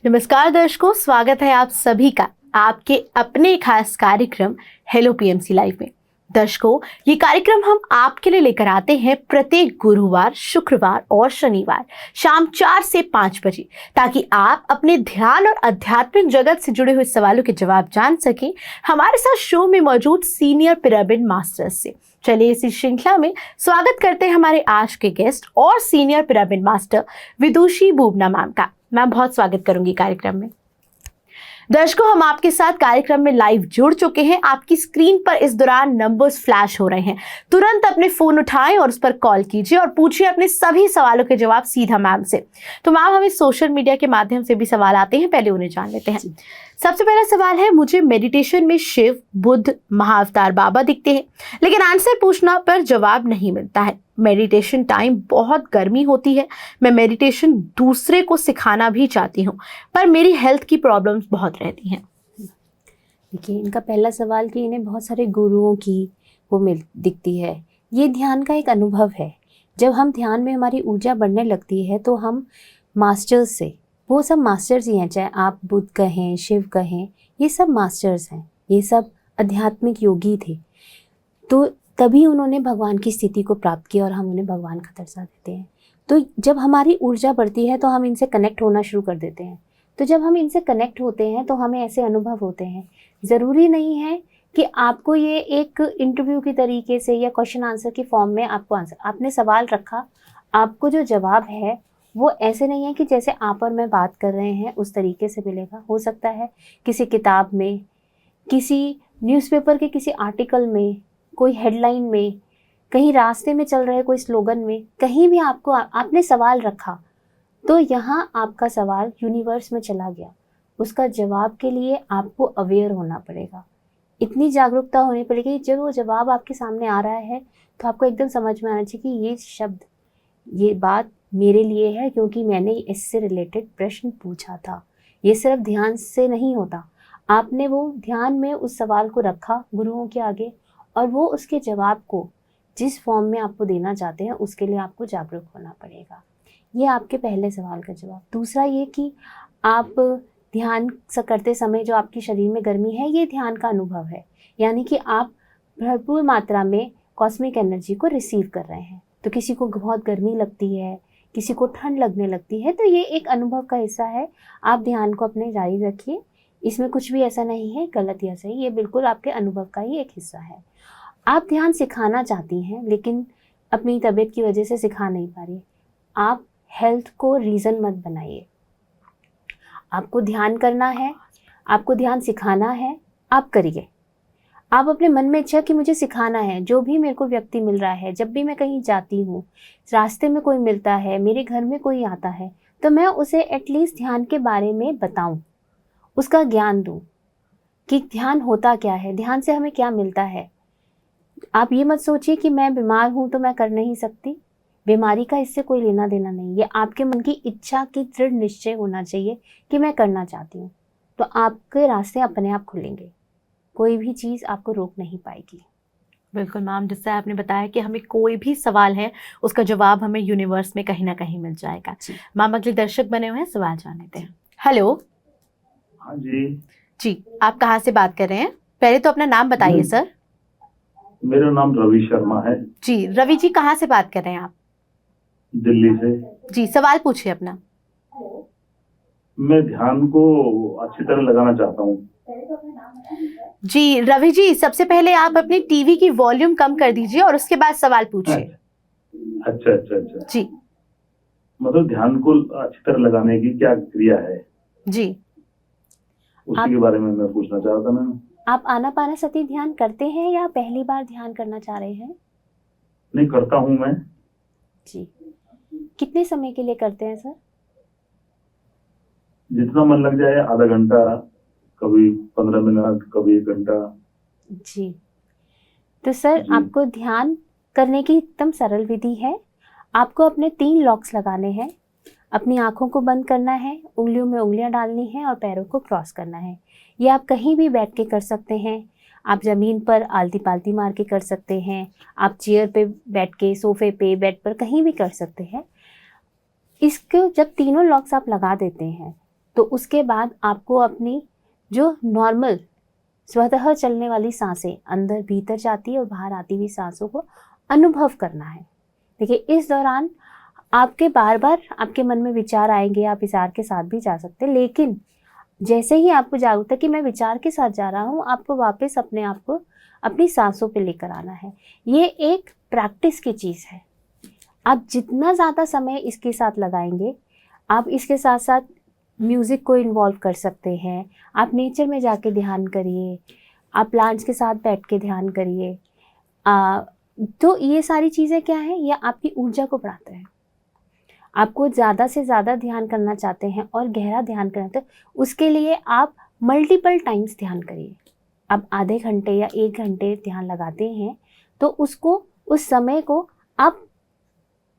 नमस्कार दर्शकों, स्वागत है आप सभी का आपके अपने खास कार्यक्रम हेलो पीएमसी लाइव में। दर्शकों, ये कार्यक्रम हम आपके लिए लेकर आते हैं प्रत्येक गुरुवार, शुक्रवार और शनिवार शाम 4 से 5 बजे, ताकि आप अपने ध्यान और आध्यात्मिक जगत से जुड़े हुए सवालों के जवाब जान सकें हमारे साथ शो में मौजूद सीनियर पिरामिड मास्टर्स से। चलिए इसी श्रृंखला में स्वागत करते हैं हमारे आज के गेस्ट और सीनियर पिरामिड मास्टर विदुषी बुबना मैम का। मैं बहुत स्वागत करूंगी कार्यक्रम में। दर्शकों, हम आपके साथ कार्यक्रम में लाइव जुड़ चुके हैं। आपकी स्क्रीन पर इस दौरान नंबर्स फ्लैश हो रहे हैं। तुरंत अपने फोन उठाएं और उस पर कॉल कीजिए और पूछिए अपने सभी सवालों के जवाब सीधा मैम से। तो मैम, हमें सोशल मीडिया के माध्यम से भी सवाल आते हैं, पहले उन्हें जान लेते हैं। सबसे पहला सवाल है, मुझे मेडिटेशन में शिव, बुद्ध, महाअवतार बाबा दिखते हैं, लेकिन आंसर पूछना पर जवाब नहीं मिलता है। मेडिटेशन टाइम बहुत गर्मी होती है। मैं मेडिटेशन दूसरे को सिखाना भी चाहती हूँ, पर मेरी हेल्थ की प्रॉब्लम्स बहुत रहती हैं। देखिए, इनका पहला सवाल कि इन्हें बहुत सारे गुरुओं की वो दिखती है। ये ध्यान का एक अनुभव है। जब हम ध्यान में हमारी ऊर्जा बढ़ने लगती है तो हम मास्टर्स से, वो सब मास्टर्स ही हैं, चाहे आप बुद्ध कहें, शिव कहें, ये सब मास्टर्स हैं, ये सब आध्यात्मिक योगी थे। तो तभी उन्होंने भगवान की स्थिति को प्राप्त किया और हम उन्हें भगवान का दर्जा देते हैं। तो जब हमारी ऊर्जा बढ़ती है तो हम इनसे कनेक्ट होना शुरू कर देते हैं। तो जब हम इनसे कनेक्ट होते हैं तो हमें ऐसे अनुभव होते हैं। ज़रूरी नहीं है कि आपको ये एक इंटरव्यू की तरीके से या क्वेश्चन आंसर की फॉर्म में आपको आंसर, आपने सवाल रखा, आपको जो जवाब है वो ऐसे नहीं है कि जैसे आप और मैं बात कर रहे हैं उस तरीके से मिलेगा। हो सकता है किसी किताब में, किसी न्यूज़पेपर के किसी आर्टिकल में, कोई हेडलाइन में, कहीं रास्ते में चल रहे कोई स्लोगन में, कहीं भी आपको आपने सवाल रखा तो यहाँ आपका सवाल यूनिवर्स में चला गया। उसका जवाब के लिए आपको अवेयर होना पड़ेगा, इतनी जागरूकता होनी पड़ेगी। जब वो जवाब आपके सामने आ रहा है तो आपको एकदम समझ में आना चाहिए कि ये शब्द, ये बात मेरे लिए है, क्योंकि मैंने इससे रिलेटेड प्रश्न पूछा था। ये सिर्फ ध्यान से नहीं होता, आपने वो ध्यान में उस सवाल को रखा गुरुओं के आगे और वो उसके जवाब को जिस फॉर्म में आपको देना चाहते हैं उसके लिए आपको जागरूक होना पड़ेगा। ये आपके पहले सवाल का जवाब। दूसरा ये कि आप ध्यान करते समय जो आपके शरीर में गर्मी है, ये ध्यान का अनुभव है, यानी कि आप भरपूर मात्रा में कॉस्मिक एनर्जी को रिसीव कर रहे हैं। तो किसी को बहुत गर्मी लगती है, किसी को ठंड लगने लगती है, तो ये एक अनुभव का हिस्सा है। आप ध्यान को अपने जारी रखिए, इसमें कुछ भी ऐसा नहीं है गलत या सही, ये बिल्कुल आपके अनुभव का ही एक हिस्सा है। आप ध्यान सिखाना चाहती हैं लेकिन अपनी तबीयत की वजह से सिखा नहीं पा रही। आप हेल्थ को रीज़न मत बनाइए। आपको ध्यान करना है, आपको ध्यान सिखाना है, आप करिए। आप अपने मन में इच्छा कि मुझे सिखाना है, जो भी मेरे को व्यक्ति मिल रहा है, जब भी मैं कहीं जाती हूँ, रास्ते में कोई मिलता है, मेरे घर में कोई आता है, तो मैं उसे एटलीस्ट ध्यान के बारे में बताऊँ, उसका ज्ञान दूँ कि ध्यान होता क्या है, ध्यान से हमें क्या मिलता है। आप ये मत सोचिए कि मैं बीमार हूँ तो मैं कर नहीं सकती। बीमारी का इससे कोई लेना देना नहीं। ये आपके मन की इच्छा की दृढ़ निश्चय होना चाहिए कि मैं करना चाहती हूँ, तो आपके रास्ते अपने आप खुलेंगे। कोई भी चीज़ आपको रोक नहीं पाएगी। बिल्कुल मैम, जिससे आपने बताया कि हमें कोई भी सवाल है उसका जवाब हमें यूनिवर्स में कहीं ना कहीं मिल जाएगा। मैम, अगले दर्शक बने हुए हैं, सवाल जान लेते हैं। हेलो। हाँ जी, आप कहाँ से बात कर रहे हैं? पहले तो अपना नाम बताइए सर। मेरा नाम रवि शर्मा है। जी रवि जी, कहाँ से बात कर रहे हैं आप? दिल्ली से। जी, सवाल पूछिए अपना। मैं ध्यान को अच्छी तरह लगाना चाहता हूँ। जी रवि जी, सबसे पहले आप अपनी टीवी की वॉल्यूम कम कर दीजिए और उसके बाद सवाल पूछिए। अच्छा जी, मतलब ध्यान को अच्छी तरह लगाने की क्या क्रिया है जी उसी के बारे में मैं पूछना चाहता हूँ। आप आनापानसति ध्यान करते हैं या पहली बार ध्यान करना चाह रहे हैं? नहीं, करता हूँ मैं। जी, कितने समय के लिए करते हैं सर? जितना मन लग जाए, आधा घंटा, कभी 15 मिनट, कभी 1 घंटा। जी, तो सर आपको ध्यान करने की एकदम सरल विधि है। आपको अपने 3 लॉक्स लगाने हैं, अपनी आँखों को बंद करना है, उंगलियों में उंगलियां डालनी है और पैरों को क्रॉस करना है। ये आप कहीं भी बैठ के कर सकते हैं। आप ज़मीन पर आलती पालती मार के कर सकते हैं, आप चेयर पे बैठ के, सोफे पे, बेड पर, कहीं भी कर सकते हैं। इसको जब तीनों लॉक्स आप लगा देते हैं तो उसके बाद आपको अपनी जो नॉर्मल स्वतः चलने वाली सांसें अंदर भीतर जाती है और बाहर आती हुई सांसों को अनुभव करना है। देखिए, इस दौरान आपके बार बार आपके मन में विचार आएंगे, आप विचार के साथ भी जा सकते हैं, लेकिन जैसे ही आपको जागरूकता कि मैं विचार के साथ जा रहा हूँ, आपको वापस अपने आप को अपनी सांसों पे लेकर आना है। ये एक प्रैक्टिस की चीज़ है। आप जितना ज़्यादा समय इसके साथ लगाएंगे, आप इसके साथ साथ म्यूज़िक को इन्वॉल्व कर सकते हैं। आप नेचर में जाके ध्यान करिए, आप प्लांट्स के साथ बैठ के ध्यान करिए। तो ये सारी चीज़ें क्या हैं, ये आपकी ऊर्जा को बढ़ाते हैं। आपको ज़्यादा से ज़्यादा ध्यान करना चाहते हैं और गहरा ध्यान करना चाहते हैं, उसके लिए आप मल्टीपल टाइम्स ध्यान करिए। अब आधे घंटे या 1 घंटे ध्यान लगाते हैं तो उसको, उस समय को आप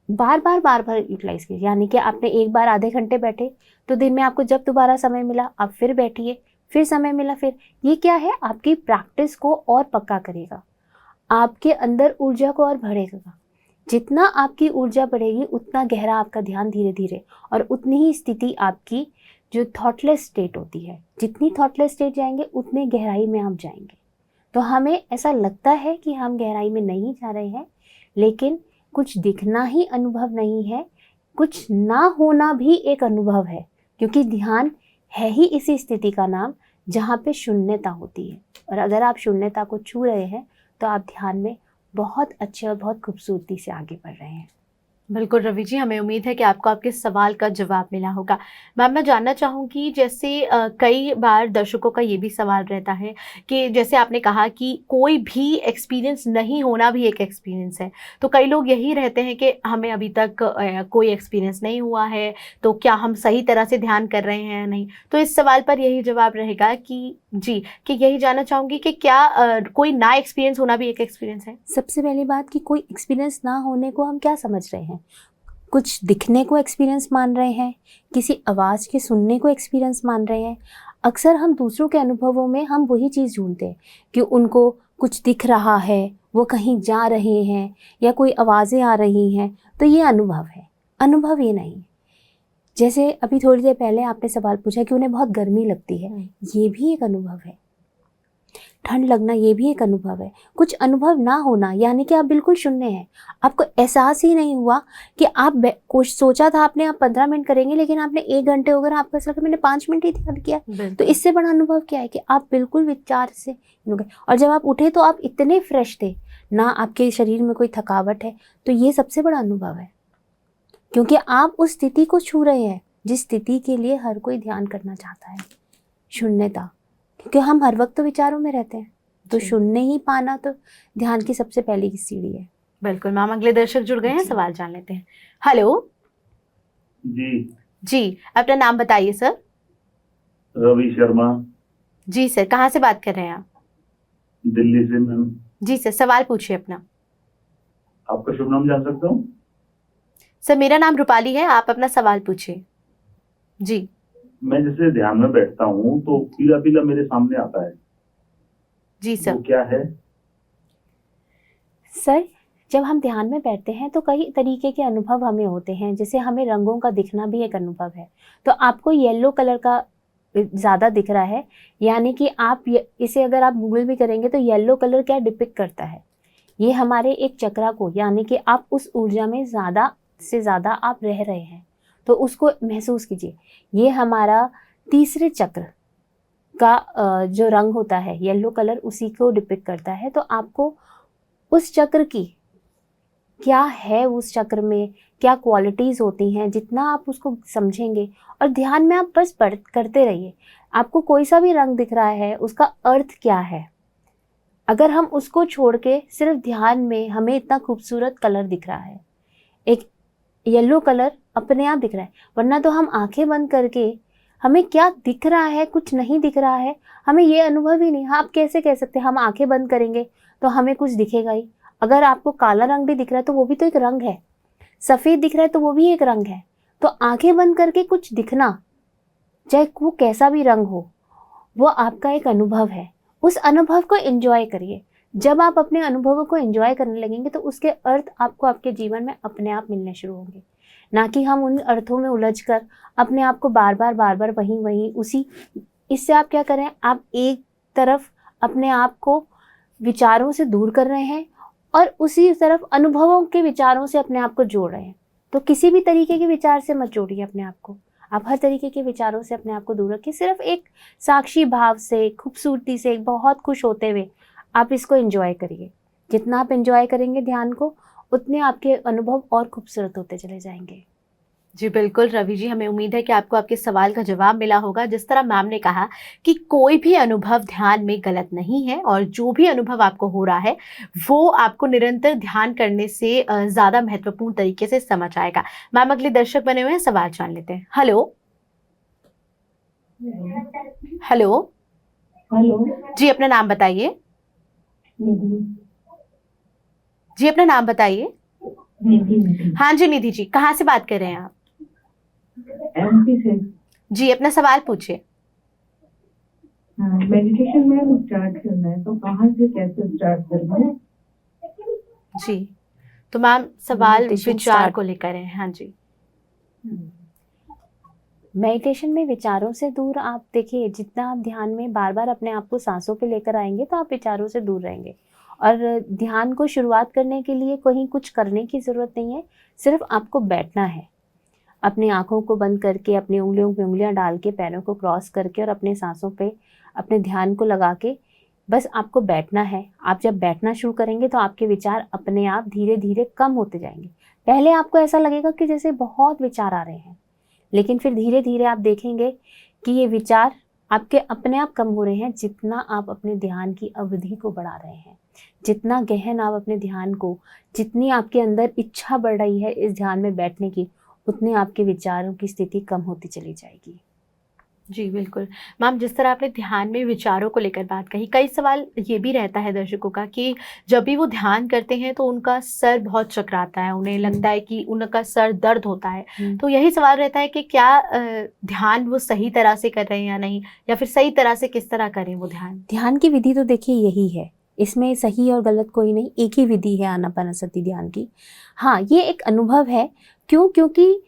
बार बार यूटिलाइज कीजिए। यानी कि आपने एक बार आधे घंटे बैठे तो दिन में आपको जब दोबारा समय मिला आप फिर बैठिए, फिर समय मिला फिर। ये क्या है, आपकी प्रैक्टिस को और पक्का करेगा, आपके अंदर ऊर्जा को और बढ़ेगा। जितना आपकी ऊर्जा बढ़ेगी उतना गहरा आपका ध्यान धीरे धीरे, और उतनी ही स्थिति आपकी जो थॉटलेस स्टेट होती है, जितनी थॉटलेस स्टेट जाएंगे उतनी गहराई में आप जाएंगे। तो हमें ऐसा लगता है कि हम गहराई में नहीं जा रहे हैं, लेकिन कुछ दिखना ही अनुभव नहीं है, कुछ ना होना भी एक अनुभव है, क्योंकि ध्यान है ही इसी स्थिति का नाम जहाँ पे शून्यता होती है। और अगर आप शून्यता को छू रहे हैं तो आप ध्यान में बहुत अच्छे और बहुत खूबसूरती से आगे बढ़ रहे हैं। बिल्कुल रवि जी, हमें उम्मीद है कि आपको आपके सवाल का जवाब मिला होगा। मैम, मैं जानना चाहूँगी, जैसे कई बार दर्शकों का ये भी सवाल रहता है कि जैसे आपने कहा कि कोई भी एक्सपीरियंस नहीं होना भी एक एक्सपीरियंस है, तो कई लोग यही रहते हैं कि हमें अभी तक कोई एक्सपीरियंस नहीं हुआ है, तो क्या हम सही तरह से ध्यान कर रहे हैं या नहीं। तो इस सवाल पर यही जवाब रहेगा कि जी, कि यही जानना चाहूँगी कि क्या कोई ना एक्सपीरियंस होना भी एक एक्सपीरियंस है। सबसे पहली बात कि कोई एक्सपीरियंस ना होने को हम क्या समझ रहे हैं, कुछ दिखने को एक्सपीरियंस मान रहे हैं, किसी आवाज़ के सुनने को एक्सपीरियंस मान रहे हैं। अक्सर हम दूसरों के अनुभवों में हम वही चीज़ ढूंढते हैं कि उनको कुछ दिख रहा है, वो कहीं जा रहे हैं या कोई आवाज़ें आ रही हैं, तो ये अनुभव है। अनुभव ये नहीं। जैसे अभी थोड़ी देर पहले आपने सवाल पूछा कि उन्हें बहुत गर्मी लगती है, ये भी एक अनुभव है। ठंड लगना ये भी एक अनुभव है। कुछ अनुभव ना होना यानी कि आप बिल्कुल शून्य हैं, आपको एहसास ही नहीं हुआ कि आप कुछ सोचा था आपने, आप 15 मिनट करेंगे लेकिन आपने 1 घंटे हो गए, आपको ऐसा लगा मैंने 5 मिनट ही ध्यान किया। तो इससे बड़ा अनुभव क्या है कि आप बिल्कुल विचार से हो गए, और जब आप उठे तो आप इतने फ्रेश थे, ना आपके शरीर में कोई थकावट है। तो ये सबसे बड़ा अनुभव है, क्योंकि आप उस स्थिति को छू रहे हैं जिस स्थिति के लिए हर कोई ध्यान करना चाहता है, शून्यता। क्योंकि हम हर वक्त तो विचारों में रहते हैं, तो शून्य ही पाना तो ध्यान की सबसे पहली की सीढ़ी है। बिल्कुल मैम, अगले दर्शक जुड़ गए हैं, सवाल जान लेते हैं। हेलो जी, अपना नाम बताइए सर। रवि शर्मा। जी सर, कहाँ से बात कर रहे हैं आप? दिल्ली से मैम। जी सर, सवाल पूछिए अपना। आपका शुभ नाम जान सकता हूँ? सर, मेरा नाम रूपाली है, आप अपना सवाल पूछिए। जी। मैं जैसे ध्यान में बैठता हूँ तो पीला पीला मेरे सामने आता है। जी सर। वो क्या है? सर, जब हम ध्यान में बैठते हैं तो कई तरीके के अनुभव हमें होते हैं, जैसे हमें रंगों का दिखना भी एक अनुभव है। तो आपको येलो कलर का ज़्यादा दिख रहा है, यानी कि आप इसे अगर आप गूगल भी करेंगे तो येलो कलर क्या डिपिक्ट करता है, ये हमारे एक चक्रा को, यानी कि आप उस ऊर्जा में ज़्यादा से ज़्यादा आप रह रहे हैं, तो उसको महसूस कीजिए। ये हमारा तीसरे चक्र का जो रंग होता है येलो कलर, उसी को डिपिक्ट करता है। तो आपको उस चक्र की क्या है, उस चक्र में क्या क्वालिटीज़ होती हैं, जितना आप उसको समझेंगे और ध्यान में आप बस करते रहिए। आपको कोई सा भी रंग दिख रहा है, उसका अर्थ क्या है, अगर हम उसको छोड़ के सिर्फ ध्यान में हमें इतना खूबसूरत कलर दिख रहा है, एक येलो कलर अपने आप दिख रहा है, वरना तो हम आंखें बंद करके हमें क्या दिख रहा है, कुछ नहीं दिख रहा है, हमें ये अनुभव ही नहीं। हाँ, आप कैसे कह सकते हैं हम आंखें बंद करेंगे तो हमें कुछ दिखेगा ही। अगर आपको काला रंग भी दिख रहा है तो वो भी तो एक रंग है, सफ़ेद दिख रहा है तो वो भी एक रंग है। तो आंखें बंद करके कुछ दिखना, चाहे वो कैसा भी रंग हो, वो आपका एक अनुभव है। उस अनुभव को एंजॉय करिए। जब आप अपने अनुभवों को एंजॉय करने लगेंगे तो उसके अर्थ आपको आपके जीवन में अपने आप मिलने शुरू होंगे। ना कि हम उन अर्थों में उलझकर अपने आप को बार बार वहीं उसी, इससे आप क्या करें, आप एक तरफ अपने आप को विचारों से दूर कर रहे हैं और उसी तरफ अनुभवों के विचारों से अपने आप को जोड़ रहे हैं। तो किसी भी तरीके के विचार से मत जोड़िए अपने आप को, आप हर तरीके के विचारों से अपने आप को दूर रखिए। सिर्फ एक साक्षी भाव से, खूबसूरती से, बहुत खुश होते हुए आप इसको एंजॉय करिए। जितना आप एंजॉय करेंगे ध्यान को, उतने आपके अनुभव और खूबसूरत होते चले जाएंगे। जी बिल्कुल रवि जी, हमें उम्मीद है कि आपको आपके सवाल का जवाब मिला होगा। जिस तरह मैम ने कहा कि कोई भी अनुभव ध्यान में गलत नहीं है और जो भी अनुभव आपको हो रहा है वो आपको निरंतर ध्यान करने से ज़्यादा महत्वपूर्ण तरीके से समझ आएगा। मैम अगले दर्शक बने हुए हैं, सवाल जान लेते हैं। हेलो हेलो हेलो जी, अपना नाम बताइए। निधि। जी अपना नाम बताइए। निधि हाँ जी निधि जी, कहाँ से बात कर रहे हैं आप? एमपी से। जी अपना सवाल पूछिए। हाँ, मेडिटेशन में स्टार्ट करना है तो कहाँ से कैसे स्टार्ट करना है? जी तो मैम सवाल Meditation विचार start। को लेकर है। हाँ जी। मेडिटेशन में विचारों से दूर, आप देखिए जितना आप ध्यान में बार बार अपने आप को सांसों पे लेकर आएंगे तो आप विचारों से दूर रहेंगे। और ध्यान को शुरुआत करने के लिए कहीं कुछ करने की ज़रूरत नहीं है, सिर्फ आपको बैठना है। अपनी आँखों को बंद करके, अपनी उंगलियों पे उंगलियां डाल के, पैरों को क्रॉस करके और अपने सांसों पे अपने ध्यान को लगा के बस आपको बैठना है। आप जब बैठना शुरू करेंगे तो आपके विचार अपने आप धीरे धीरे कम होते जाएंगे। पहले आपको ऐसा लगेगा कि जैसे बहुत विचार आ रहे हैं, लेकिन फिर धीरे धीरे आप देखेंगे कि ये विचार आपके अपने आप कम हो रहे हैं। जितना आप अपने ध्यान की अवधि को बढ़ा रहे हैं, जितना गहन आप अपने ध्यान को, जितनी आपके अंदर इच्छा बढ़ रही है इस ध्यान में बैठने की, उतने आपके विचारों की स्थिति कम होती चली जाएगी। जी बिल्कुल मैम, जिस तरह आपने ध्यान में विचारों को लेकर बात कही, कई सवाल ये भी रहता है दर्शकों का कि जब भी वो ध्यान करते हैं तो उनका सर बहुत चकराता है, उन्हें लगता है कि उनका सर दर्द होता है। तो यही सवाल रहता है कि क्या ध्यान वो सही तरह से कर रहे हैं या नहीं, या फिर सही तरह से किस तरह करें वो ध्यान? ध्यान की विधि तो देखिए यही है, इसमें सही और गलत कोई नहीं, एक ही विधि है आनापानसति ध्यान की। हाँ, ये एक अनुभव है। क्योंकि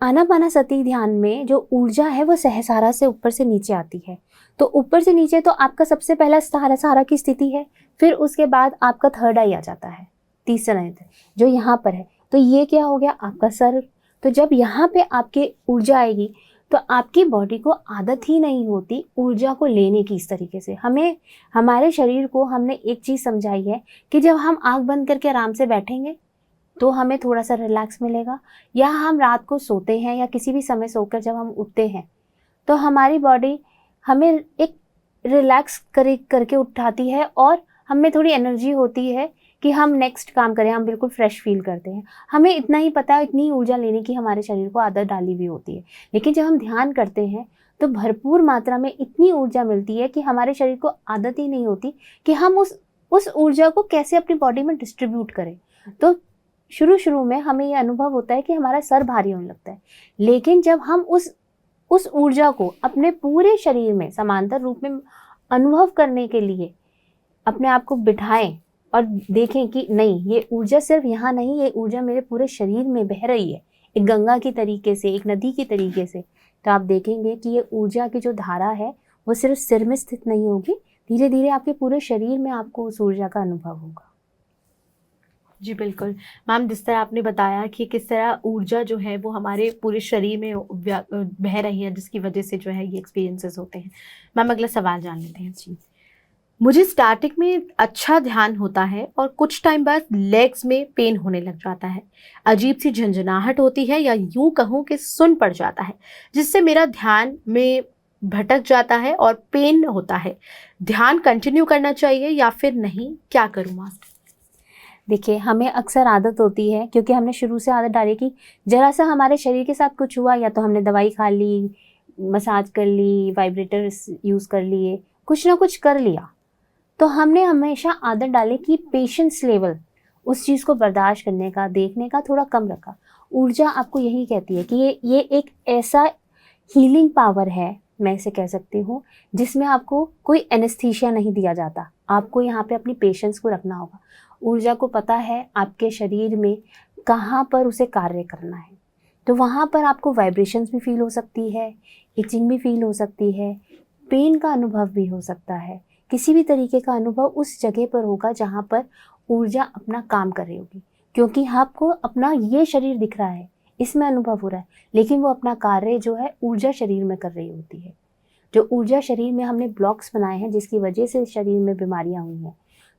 आनापानसति ध्यान में जो ऊर्जा है वो सहस्रार से ऊपर से नीचे आती है। तो ऊपर से नीचे तो आपका सबसे पहला सहस्रार की स्थिति है, फिर उसके बाद आपका थर्ड आई आ जाता है, तीसरा जो यहाँ पर है। तो ये क्या हो गया, आपका सर। तो जब यहाँ पे आपकी ऊर्जा आएगी तो आपकी बॉडी को आदत ही नहीं होती ऊर्जा को लेने की इस तरीके से। हमें, हमारे शरीर को हमने एक चीज़ समझाई है कि जब हम आँख बंद करके आराम से बैठेंगे तो हमें थोड़ा सा रिलैक्स मिलेगा, या हम रात को सोते हैं या किसी भी समय सोकर जब हम उठते हैं तो हमारी बॉडी हमें एक रिलैक्स करके उठाती है और हमें थोड़ी एनर्जी होती है कि हम नेक्स्ट काम करें, हम बिल्कुल फ्रेश फील करते हैं। हमें इतना ही पता है, इतनी ऊर्जा लेने की हमारे शरीर को आदत डाली हुई होती है। लेकिन जब हम ध्यान करते हैं तो भरपूर मात्रा में इतनी ऊर्जा मिलती है कि हमारे शरीर को आदत ही नहीं होती कि हम उस ऊर्जा को कैसे अपनी बॉडी में डिस्ट्रीब्यूट करें। तो शुरू में हमें ये अनुभव होता है कि हमारा सर भारी होने लगता है, लेकिन जब हम उस ऊर्जा को अपने पूरे शरीर में समांतर रूप में अनुभव करने के लिए अपने आप को बिठाएं और देखें कि नहीं, ये ऊर्जा सिर्फ यहाँ नहीं, ये ऊर्जा मेरे पूरे शरीर में बह रही है, एक गंगा की तरीके से, एक नदी की तरीके से, तो आप देखेंगे कि ये ऊर्जा की जो धारा है वो सिर्फ सिर में स्थित नहीं होगी, धीरे धीरे आपके पूरे शरीर में आपको उस ऊर्जा का अनुभव होगा। जी बिल्कुल मैम, जिस तरह आपने बताया कि किस तरह ऊर्जा जो है वो हमारे पूरे शरीर में बह रही है, जिसकी वजह से जो है ये एक्सपीरियंसेस होते हैं। मैम अगला सवाल जान लेते हैं। जी, मुझे स्टार्टिंग में अच्छा ध्यान होता है और कुछ टाइम बाद लेग्स में पेन होने लग जाता है, अजीब सी झंझनाहट होती है, या यूं कहूँ कि सुन पड़ जाता है, जिससे मेरा ध्यान में भटक जाता है और पेन होता है। ध्यान कंटिन्यू करना चाहिए या फिर नहीं, क्या करूँ मास्टर? देखिए, हमें अक्सर आदत होती है, क्योंकि हमने शुरू से आदत डाली कि जरा सा हमारे शरीर के साथ कुछ हुआ, या तो हमने दवाई खा ली, मसाज कर ली, वाइब्रेटर्स यूज़ कर लिए, कुछ ना कुछ कर लिया। तो हमने हमेशा आदत डाली कि पेशेंस लेवल उस चीज़ को बर्दाश्त करने का, देखने का थोड़ा कम रखा। ऊर्जा आपको यही कहती है कि ये एक ऐसा हीलिंग पावर है, मैं इसे कह सकती हूँ, जिसमें आपको कोई एनेस्थीसिया नहीं दिया जाता। आपको यहाँ पे अपनी पेशेंस को रखना होगा। ऊर्जा को पता है आपके शरीर में कहाँ पर उसे कार्य करना है। तो वहाँ पर आपको वाइब्रेशंस भी फील हो सकती है, इचिंग भी फील हो सकती है, पेन का अनुभव भी हो सकता है। किसी भी तरीके का अनुभव उस जगह पर होगा जहाँ पर ऊर्जा अपना काम कर रही होगी, क्योंकि आपको अपना ये शरीर दिख रहा है, इसमें अनुभव हो रहा है, लेकिन वो अपना कार्य जो है ऊर्जा शरीर में कर रही होती है। जो ऊर्जा शरीर में हमने ब्लॉक्स बनाए हैं जिसकी वजह से शरीर में बीमारियां हुई हैं,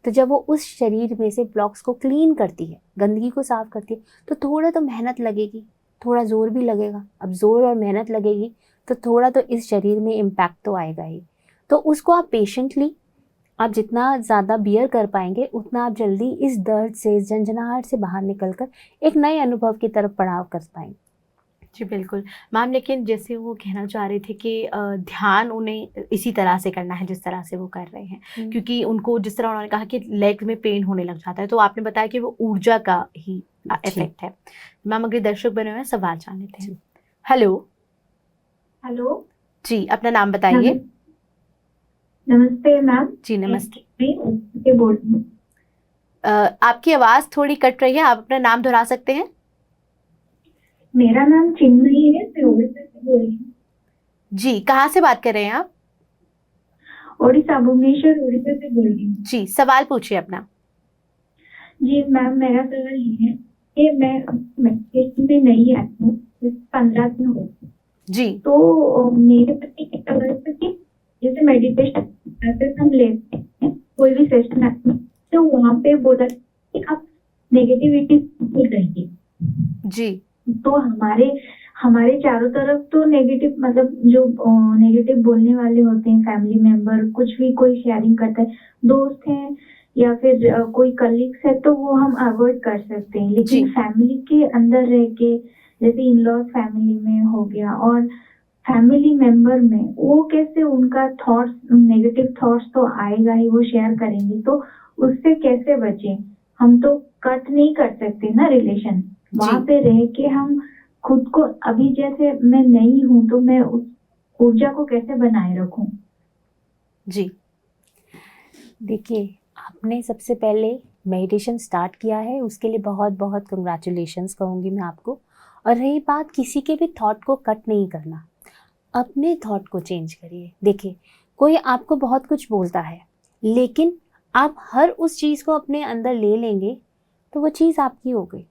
तो जब वो उस शरीर में से ब्लॉक्स को क्लीन करती है, गंदगी को साफ करती है, तो थोड़ा तो मेहनत लगेगी, थोड़ा जोर भी लगेगा। अब जोर और मेहनत लगेगी तो थोड़ा तो इस शरीर में इम्पैक्ट तो आएगा ही। तो उसको आप पेशेंटली, आप जितना ज़्यादा बियर कर पाएंगे उतना आप जल्दी इस दर्द से, झंझनाहट से बाहर निकलकर एक नए अनुभव की तरफ पड़ाव कर पाएंगे। जी बिल्कुल मैम, लेकिन जैसे वो कहना चाह रहे थे कि ध्यान उन्हें इसी तरह से करना है जिस तरह से वो कर रहे हैं, क्योंकि उनको जिस तरह उन्होंने कहा कि लेग में पेन होने लग जाता है, तो आपने बताया कि वो ऊर्जा का ही इफेक्ट है। मैम अगले दर्शक बने हुए हैं, सवाल जान लेते हैं। हेलो। हेलो जी, अपना नाम बताइए। नमस्ते मैम। जी नमस्ते। मैं बोल रही हूँ। आपकी आवाज़ थोड़ी कट रही है, आप अपना नाम दोहरा सकते हैं? मेरा नाम चिन्मयी है, मैं ओडिशा से बोल रही हूँ। जी, कहाँ से बात कर रहे हैं आप? ओडिशा, भुवनेश्वर, ओडिशा से बोल रही हूँ। जी, सवाल पूछिए अपना। जी मैम, मेरा सवाल ये है कि मैं मेडिटेशन में नहीं आई हूँ, 15 दिन हो गए। जी। तो मेरे पति की तरफ से जैसे मेडिटेशन क्लासेस हम लेते हैं, कोई भी सेशन आते हैं, तो वहाँ पे बोला कि आप नेगेटिविटी भूल रहिए। जी। तो हमारे चारों तरफ तो नेगेटिव, मतलब जो नेगेटिव बोलने वाले होते हैं, फैमिली मेंबर, कुछ भी कोई शेयरिंग करता है, दोस्त हैं या फिर कोई कलीग्स है, तो वो हम अवॉइड कर सकते हैं। लेकिन फैमिली के अंदर रह के, जैसे इन लॉज फैमिली में हो गया और फैमिली मेंबर में, वो कैसे उनका थॉट्स, नेगेटिव थॉट्स तो आएगा ही, वो शेयर करेंगे, तो उससे कैसे बचें? हम तो कट नहीं कर सकते ना रिलेशन, वहां पे रह के हम खुद को, अभी जैसे मैं नहीं हूँ तो मैं उस ऊर्जा को कैसे बनाए रखूं? जी देखिए, आपने सबसे पहले मेडिटेशन स्टार्ट किया है, उसके लिए बहुत बहुत कंग्रेचुलेशंस कहूँगी मैं आपको। और रही बात किसी के भी थॉट को कट नहीं करना, अपने थॉट को चेंज करिए। देखिए, कोई आपको बहुत कुछ बोलता है, लेकिन आप हर उस चीज़ को अपने अंदर ले लेंगे तो वो चीज़ आपकी हो गई।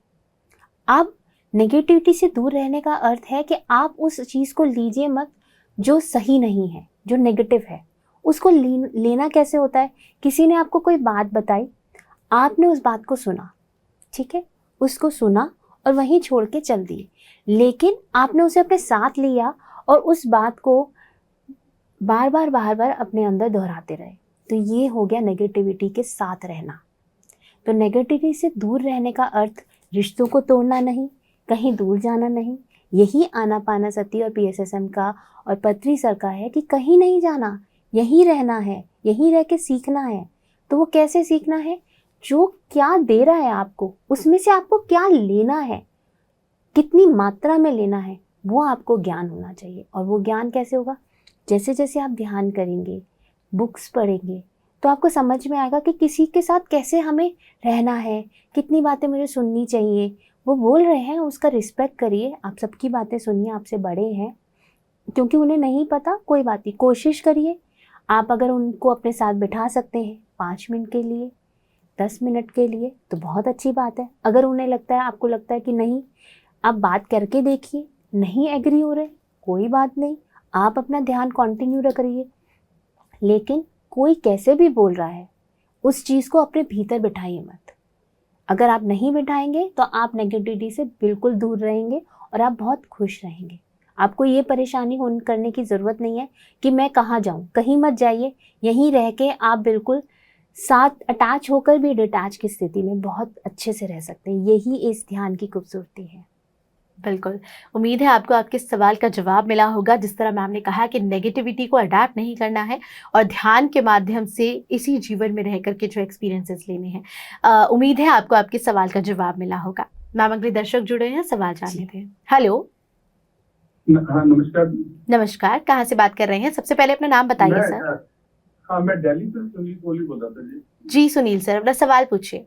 अब नेगेटिविटी से दूर रहने का अर्थ है कि आप उस चीज़ को लीजिए मत जो सही नहीं है, जो नेगेटिव है। उसको लेना कैसे होता है? किसी ने आपको कोई बात बताई, आपने उस बात को सुना, ठीक है, उसको सुना और वहीं छोड़ के चल दिए, लेकिन आपने उसे अपने साथ लिया और उस बात को बार बार अपने अंदर दोहराते रहे, तो ये हो गया नेगेटिविटी के साथ रहना। तो नेगेटिविटी से दूर रहने का अर्थ रिश्तों को तोड़ना नहीं, कहीं दूर जाना नहीं। यही आनापानासती और PSSM का और पत्री सर का है कि कहीं नहीं जाना, यहीं रहना है, यहीं रह के सीखना है। तो वो कैसे सीखना है? जो क्या दे रहा है आपको, उसमें से आपको क्या लेना है, कितनी मात्रा में लेना है, वो आपको ज्ञान होना चाहिए। और वो ज्ञान कैसे होगा? जैसे जैसे आप ध्यान करेंगे, बुक्स पढ़ेंगे, तो आपको समझ में आएगा कि किसी के साथ कैसे हमें रहना है, कितनी बातें मुझे सुननी चाहिए। वो बोल रहे हैं, उसका रिस्पेक्ट करिए, आप सबकी बातें सुनिए, आपसे बड़े हैं, क्योंकि उन्हें नहीं पता, कोई बात नहीं, कोशिश करिए। आप अगर उनको अपने साथ बिठा सकते हैं 5 मिनट के लिए, 10 मिनट के लिए, तो बहुत अच्छी बात है। अगर उन्हें लगता है, आपको लगता है कि नहीं, आप बात करके देखिए, नहीं एग्री हो रहे, कोई बात नहीं, आप अपना ध्यान कंटिन्यू रखिए। लेकिन कोई कैसे भी बोल रहा है, उस चीज़ को अपने भीतर बिठाइए मत। अगर आप नहीं बिठाएंगे तो आप नेगेटिविटी से बिल्कुल दूर रहेंगे और आप बहुत खुश रहेंगे। आपको ये परेशानी करने की ज़रूरत नहीं है कि मैं कहाँ जाऊँ, कहीं मत जाइए, यहीं रह के आप बिल्कुल साथ अटैच होकर भी डिटैच की स्थिति में बहुत अच्छे से रह सकते हैं। यही इस ध्यान की खूबसूरती है। बिल्कुल, उम्मीद है आपको आपके सवाल का जवाब मिला होगा। जिस तरह मैम ने कहा कि नेगेटिविटी को अडैप्ट नहीं करना है और ध्यान के माध्यम से इसी जीवन में रह करके जो एक्सपीरियंसेस लेने हैं। उम्मीद है आपको आपके सवाल का जवाब मिला होगा। मैम अगले दर्शक जुड़े हैं, सवाल जान लेते हैं। हेलो। हाँ नमस्कार। नमस्कार, कहाँ से बात कर रहे हैं? सबसे पहले अपना नाम बताइए सर। हाँ, मैं दिल्ली से सुनील कोहली बोल रहा था जी। जी सुनील सर, अपना सवाल पूछिए।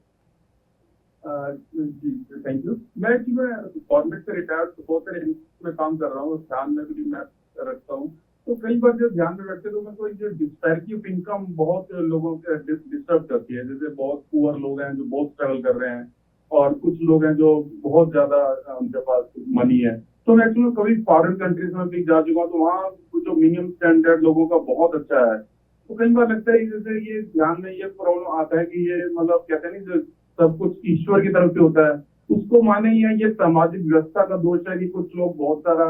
जी थैंक यू। मैं गवर्नमेंट से रिटायर्ड बहुत सारे इंस्टीट्यूट में काम कर रहा हूँ, ध्यान में भी मैं रखता हूँ। तो कई बार जो ध्यान में रखते तो मेरे को जो डिस्पैरिटी ऑफ इनकम बहुत लोगों के डिस्टर्ब करती है। जैसे बहुत पुअर लोग हैं जो बहुत स्ट्रगल कर रहे हैं, और कुछ लोग हैं जो बहुत ज्यादा उनके पास मनी है। तो मैं एक्चुअली कभी फॉरेन कंट्रीज में भी जा चुका हूँ, तो वहाँ जो मिनिमम स्टैंडर्ड लोगों का बहुत अच्छा है। तो कई बार लगता है जैसे ये ध्यान में ये प्रॉब्लम आता है कि ये मतलब कहते हैं नहीं, जो सब कुछ ईश्वर की तरफ से होता है उसको माने, या ये सामाजिक व्यवस्था का दोष है कि कुछ लोग बहुत सारा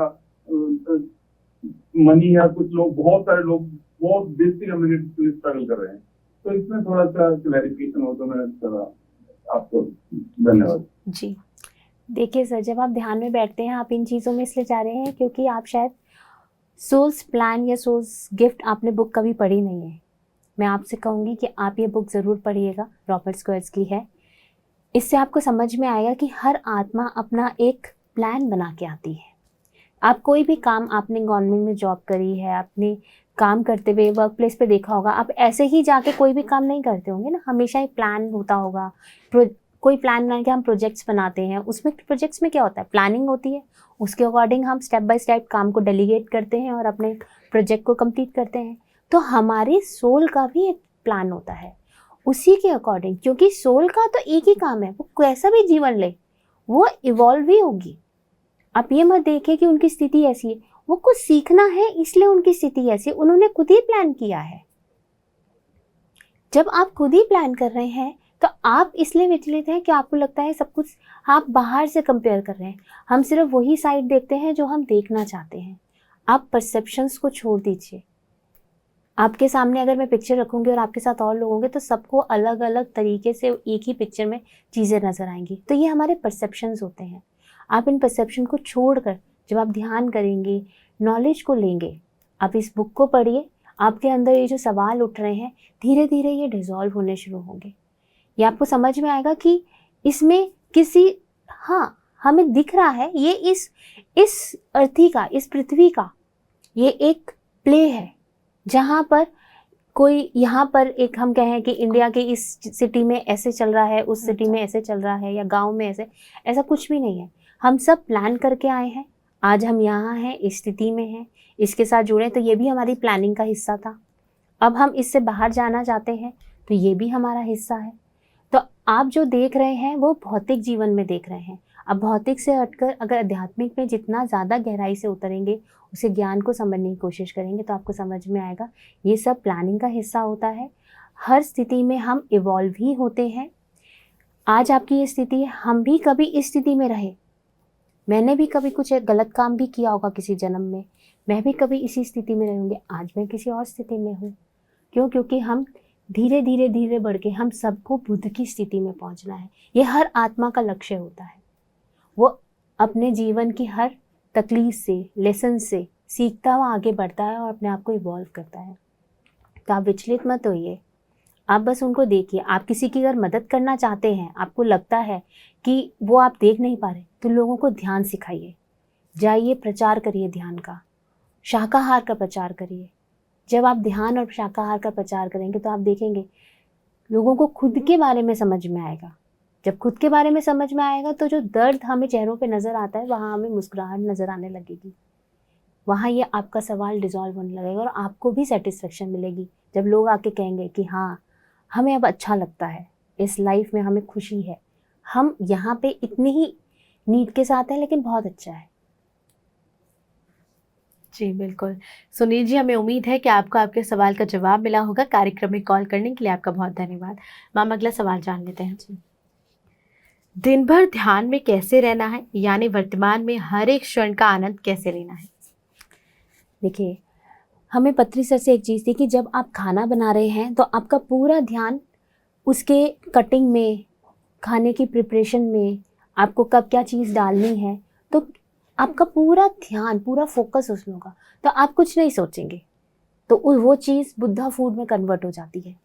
मनी है, कुछ लोग बहुत सारे लोग बहुत बेसिक कम्युनिटी के लिए स्ट्रगल कर रहे हैं। तो इसमें थोड़ा सा क्लैरिफिकेशन हो तो मैं थोड़ा आपको धन्यवाद। जी देखिए सर, जब आप ध्यान में बैठते हैं आप इन चीज़ों में इसलिए जा रहे हैं क्योंकि आप शायद सोल्स प्लान या सोल्स गिफ्ट आपने बुक कभी पढ़ी नहीं है। मैं आपसे कहूँगी कि आप ये बुक ज़रूर पढ़िएगा, रॉबर्ट स्क्वर्ट्ज़ की है। इससे आपको समझ में आएगा कि हर आत्मा अपना एक प्लान बना के आती है। आप कोई भी काम, आपने गवर्नमेंट में जॉब करी है, आपने काम करते हुए वर्क प्लेस पे देखा होगा, आप ऐसे ही जाके कोई भी काम नहीं करते होंगे ना, हमेशा एक प्लान होता होगा। कोई प्लान बना के हम प्रोजेक्ट्स बनाते हैं, उसमें प्रोजेक्ट्स में क्या होता है, प्लानिंग होती है, उसके अकॉर्डिंग हम स्टेप बाय स्टेप काम को डेलीगेट करते हैं और अपने प्रोजेक्ट को कंप्लीट करते हैं। तो हमारे सोल का भी एक प्लान होता है उसी के अकॉर्डिंग, क्योंकि सोल का तो एक ही काम है, वो कैसा भी जीवन ले वो इवॉल्व ही होगी। आप ये मत देखें कि उनकी स्थिति ऐसी है, वो कुछ सीखना है इसलिए उनकी स्थिति ऐसी, उन्होंने खुद ही प्लान किया है। जब आप खुद ही प्लान कर रहे हैं तो आप इसलिए विचलित हैं कि आपको लगता है सब कुछ आप बाहर से कंपेयर कर रहे हैं। हम सिर्फ वही साइड देखते हैं जो हम देखना चाहते हैं। आप परसेप्शंस को छोड़ दीजिए। आपके सामने अगर मैं पिक्चर रखूंगी और आपके साथ और लोग होंगे तो सबको अलग अलग तरीके से एक ही पिक्चर में चीज़ें नज़र आएंगी। तो ये हमारे परसेप्शंस होते हैं। आप इन परसेप्शन को छोड़कर जब आप ध्यान करेंगे, नॉलेज को लेंगे, आप इस बुक को पढ़िए, आपके अंदर ये जो सवाल उठ रहे हैं धीरे धीरे ये डिसॉल्व होने शुरू होंगे। ये आपको समझ में आएगा कि इसमें हमें दिख रहा है ये इस अर्थी का, इस पृथ्वी का ये एक प्ले है जहाँ पर कोई, यहाँ पर एक हम कहें कि इंडिया के इस सिटी में ऐसे चल रहा है, उस सिटी में ऐसे चल रहा है, या गांव में ऐसा कुछ भी नहीं है। हम सब प्लान करके आए हैं, आज हम यहाँ हैं, इस स्थिति में हैं, इसके साथ जुड़े, तो ये भी हमारी प्लानिंग का हिस्सा था। अब हम इससे बाहर जाना चाहते हैं तो ये भी हमारा हिस्सा है। तो आप जो देख रहे हैं वो भौतिक जीवन में देख रहे हैं। अब भौतिक से हटकर अगर आध्यात्मिक में जितना ज़्यादा गहराई से उतरेंगे, उसे ज्ञान को समझने की कोशिश करेंगे, तो आपको समझ में आएगा ये सब प्लानिंग का हिस्सा होता है। हर स्थिति में हम इवॉल्व ही होते हैं। आज आपकी ये स्थिति है, हम भी कभी इस स्थिति में रहे, मैंने भी कभी कुछ गलत काम भी किया होगा किसी जन्म में, मैं भी कभी इसी स्थिति में रहूँगी, आज मैं किसी और स्थिति में हूँ। क्यों? क्योंकि हम धीरे धीरे धीरे बढ़ के हम सबको बुद्ध की स्थिति में पहुँचना है। ये हर आत्मा का लक्ष्य होता है। वो अपने जीवन की हर तकलीफ से, लेसन से सीखता हुआ आगे बढ़ता है और अपने आप को इवॉल्व करता है। तो आप विचलित मत होइए, आप बस उनको देखिए। आप किसी की अगर मदद करना चाहते हैं, आपको लगता है कि वो आप देख नहीं पा रहे, तो लोगों को ध्यान सिखाइए, जाइए प्रचार करिए ध्यान का, शाकाहार का प्रचार करिए। जब आप ध्यान और शाकाहार का प्रचार करेंगे तो आप देखेंगे लोगों को खुद के बारे में समझ में आएगा। जब खुद के बारे में समझ में आएगा तो जो दर्द हमें चेहरों पे नज़र आता है वहाँ हमें मुस्कुराहट नज़र आने लगेगी। वहाँ ये आपका सवाल डिसॉल्व होने लगेगा और आपको भी सेटिस्फेक्शन मिलेगी जब लोग आके कहेंगे कि हाँ, हमें अब अच्छा लगता है, इस लाइफ में हमें खुशी है, हम यहाँ पे इतनी ही नीड के साथ हैं लेकिन बहुत अच्छा है। जी बिल्कुल। सुनील जी, हमें उम्मीद है कि आपको आपके सवाल का जवाब मिला होगा। कार्यक्रम में कॉल करने के लिए आपका बहुत धन्यवाद। मैम, अगला सवाल जान लेते हैं। दिन भर ध्यान में कैसे रहना है, यानी वर्तमान में हर एक क्षण का आनंद कैसे लेना है? देखिए, हमें पत्री सर से एक चीज़ थी कि जब आप खाना बना रहे हैं तो आपका पूरा ध्यान उसके कटिंग में, खाने की प्रिपरेशन में, आपको कब क्या चीज़ डालनी है, तो आपका पूरा ध्यान, पूरा फोकस उसमें होगा, तो आप कुछ नहीं सोचेंगे, तो वो चीज़ बुद्धा फूड में कन्वर्ट हो जाती है।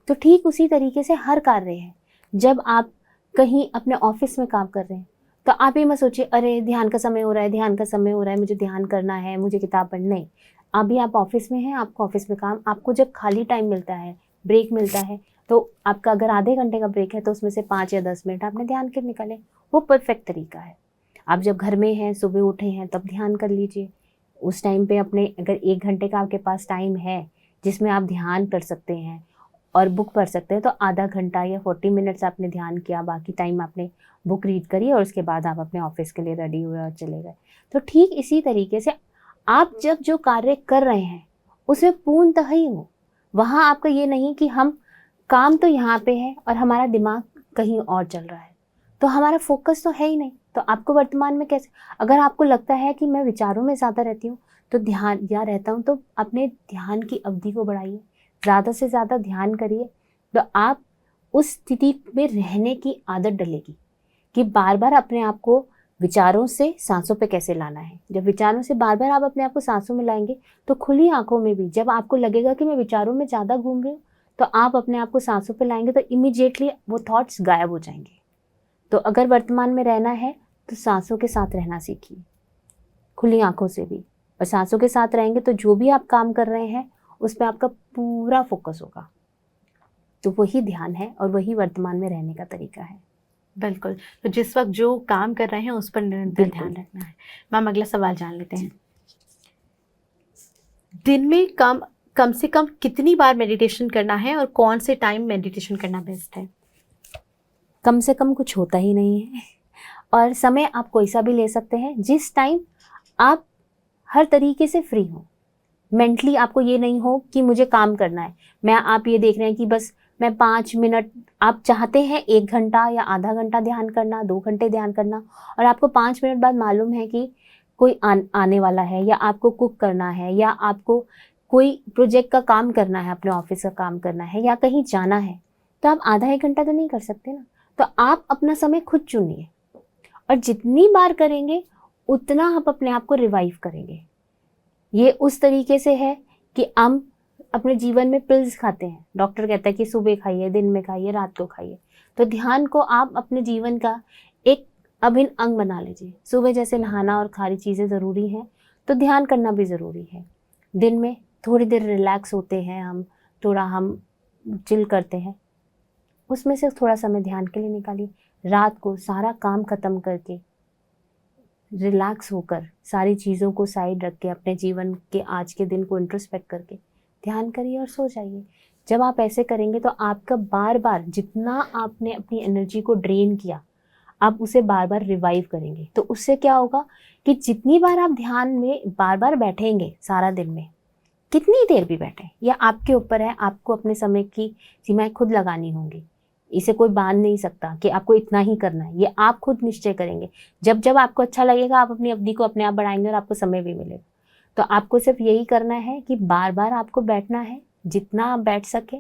तो ठीक उसी तरीके से हर कार्य है। जब आप कहीं अपने ऑफिस में काम कर रहे हैं तो आप ये मत सोचिए अरे ध्यान का समय हो रहा है, ध्यान का समय हो रहा है, मुझे ध्यान करना है, मुझे किताब पढ़नी। नहीं, अभी आप ऑफिस में हैं, आपको ऑफिस में काम, आपको जब खाली टाइम मिलता है, ब्रेक मिलता है, तो आपका अगर आधे घंटे का ब्रेक है तो उसमें से 5 या 10 मिनट आपने ध्यान के निकाले, वो परफेक्ट तरीका है। आप जब घर में हैं, सुबह उठे हैं, तब ध्यान कर लीजिए। उस टाइम पे अपने अगर 1 घंटे का आपके पास टाइम है जिसमें आप ध्यान कर सकते हैं और बुक पढ़ सकते हैं, तो आधा घंटा या 40 मिनट्स आपने ध्यान किया, बाकी टाइम आपने बुक रीड करी और उसके बाद आप अपने ऑफिस के लिए रेडी हुए और चले गए। तो ठीक इसी तरीके से आप जब जो कार्य कर रहे हैं उसमें पूर्णतः ही हो। वहाँ आपका ये नहीं कि हम काम तो यहाँ पे है और हमारा दिमाग कहीं और चल रहा है, तो हमारा फोकस तो है ही नहीं। तो आपको वर्तमान में कैसे, अगर आपको लगता है कि मैं विचारों में ज़्यादा रहती हूँ तो ध्यान या रहता हूँ, तो अपने ध्यान की अवधि को बढ़ाइए, ज़्यादा से ज़्यादा ध्यान करिए। तो आप उस स्थिति में रहने की आदत डलेगी कि बार बार अपने आप को विचारों से सांसों पे कैसे लाना है। जब विचारों से बार बार आप अपने आप को सांसों में लाएंगे तो खुली आंखों में भी जब आपको लगेगा कि मैं विचारों में ज़्यादा घूम रही हूँ, तो आप अपने आप को सांसों पे लाएंगे तो इमीडिएटली वो थॉट्स गायब हो जाएंगे। तो अगर वर्तमान में रहना है तो सांसों के साथ रहना सीखिए, खुली आंखों से भी। और सांसों के साथ रहेंगे तो जो भी आप काम कर रहे हैं उस पर आपका पूरा फोकस होगा। तो वही ध्यान है और वही वर्तमान में रहने का तरीका है। बिल्कुल। तो जिस वक्त जो काम कर रहे हैं उस पर निरंतर बिल्कुल। ध्यान रखना है। मैम अगला सवाल जान लेते हैं। दिन में कम से कम कितनी बार मेडिटेशन करना है और कौन से टाइम मेडिटेशन करना बेस्ट है? कम से कम कुछ होता ही नहीं है और समय आप कोई सा भी ले सकते हैं जिस टाइम आप हर तरीके से फ्री हो। मेंटली आपको ये नहीं हो कि मुझे काम करना है, आप ये देख रहे हैं कि बस मैं 5 मिनट, आप चाहते हैं 1 घंटा या आधा घंटा ध्यान करना, 2 घंटे ध्यान करना, और आपको 5 मिनट बाद मालूम है कि कोई आने वाला है या आपको कुक करना है या आपको कोई प्रोजेक्ट का काम करना है, अपने ऑफिस का काम करना है या कहीं जाना है, तो आप आधा 1 घंटा तो नहीं कर सकते ना। तो आप अपना समय खुद चुनिए और जितनी बार करेंगे उतना आप अपने आप को रिवाइव करेंगे। ये उस तरीके से है कि हम अपने जीवन में पिल्स खाते हैं, डॉक्टर कहता है कि सुबह खाइए, दिन में खाइए, रात को खाइए। तो ध्यान को आप अपने जीवन का एक अभिन्न अंग बना लीजिए। सुबह जैसे नहाना और खारी चीज़ें ज़रूरी हैं, तो ध्यान करना भी ज़रूरी है। दिन में थोड़ी देर रिलैक्स होते हैं हम, थोड़ा हम चिल करते हैं, उसमें से थोड़ा समय ध्यान के लिए निकालिए। रात को सारा काम ख़त्म करके रिलैक्स होकर सारी चीज़ों को साइड रख के अपने जीवन के आज के दिन को इंट्रोस्पेक्ट करके ध्यान करिए और सो जाइए। जब आप ऐसे करेंगे तो आपका बार बार जितना आपने अपनी एनर्जी को ड्रेन किया, आप उसे बार बार रिवाइव करेंगे। तो उससे क्या होगा कि जितनी बार आप ध्यान में बार बार बैठेंगे सारा दिन में, कितनी देर भी बैठें, यह आपके ऊपर है। आपको अपने समय की सीमाएं खुद लगानी होंगी, इसे कोई बांध नहीं सकता कि आपको इतना ही करना है। ये आप खुद निश्चय करेंगे। जब जब आपको अच्छा लगेगा आप अपनी अवधि को अपने आप बढ़ाएंगे और आपको समय भी मिलेगा। तो आपको सिर्फ यही करना है कि बार बार आपको बैठना है, जितना आप बैठ सके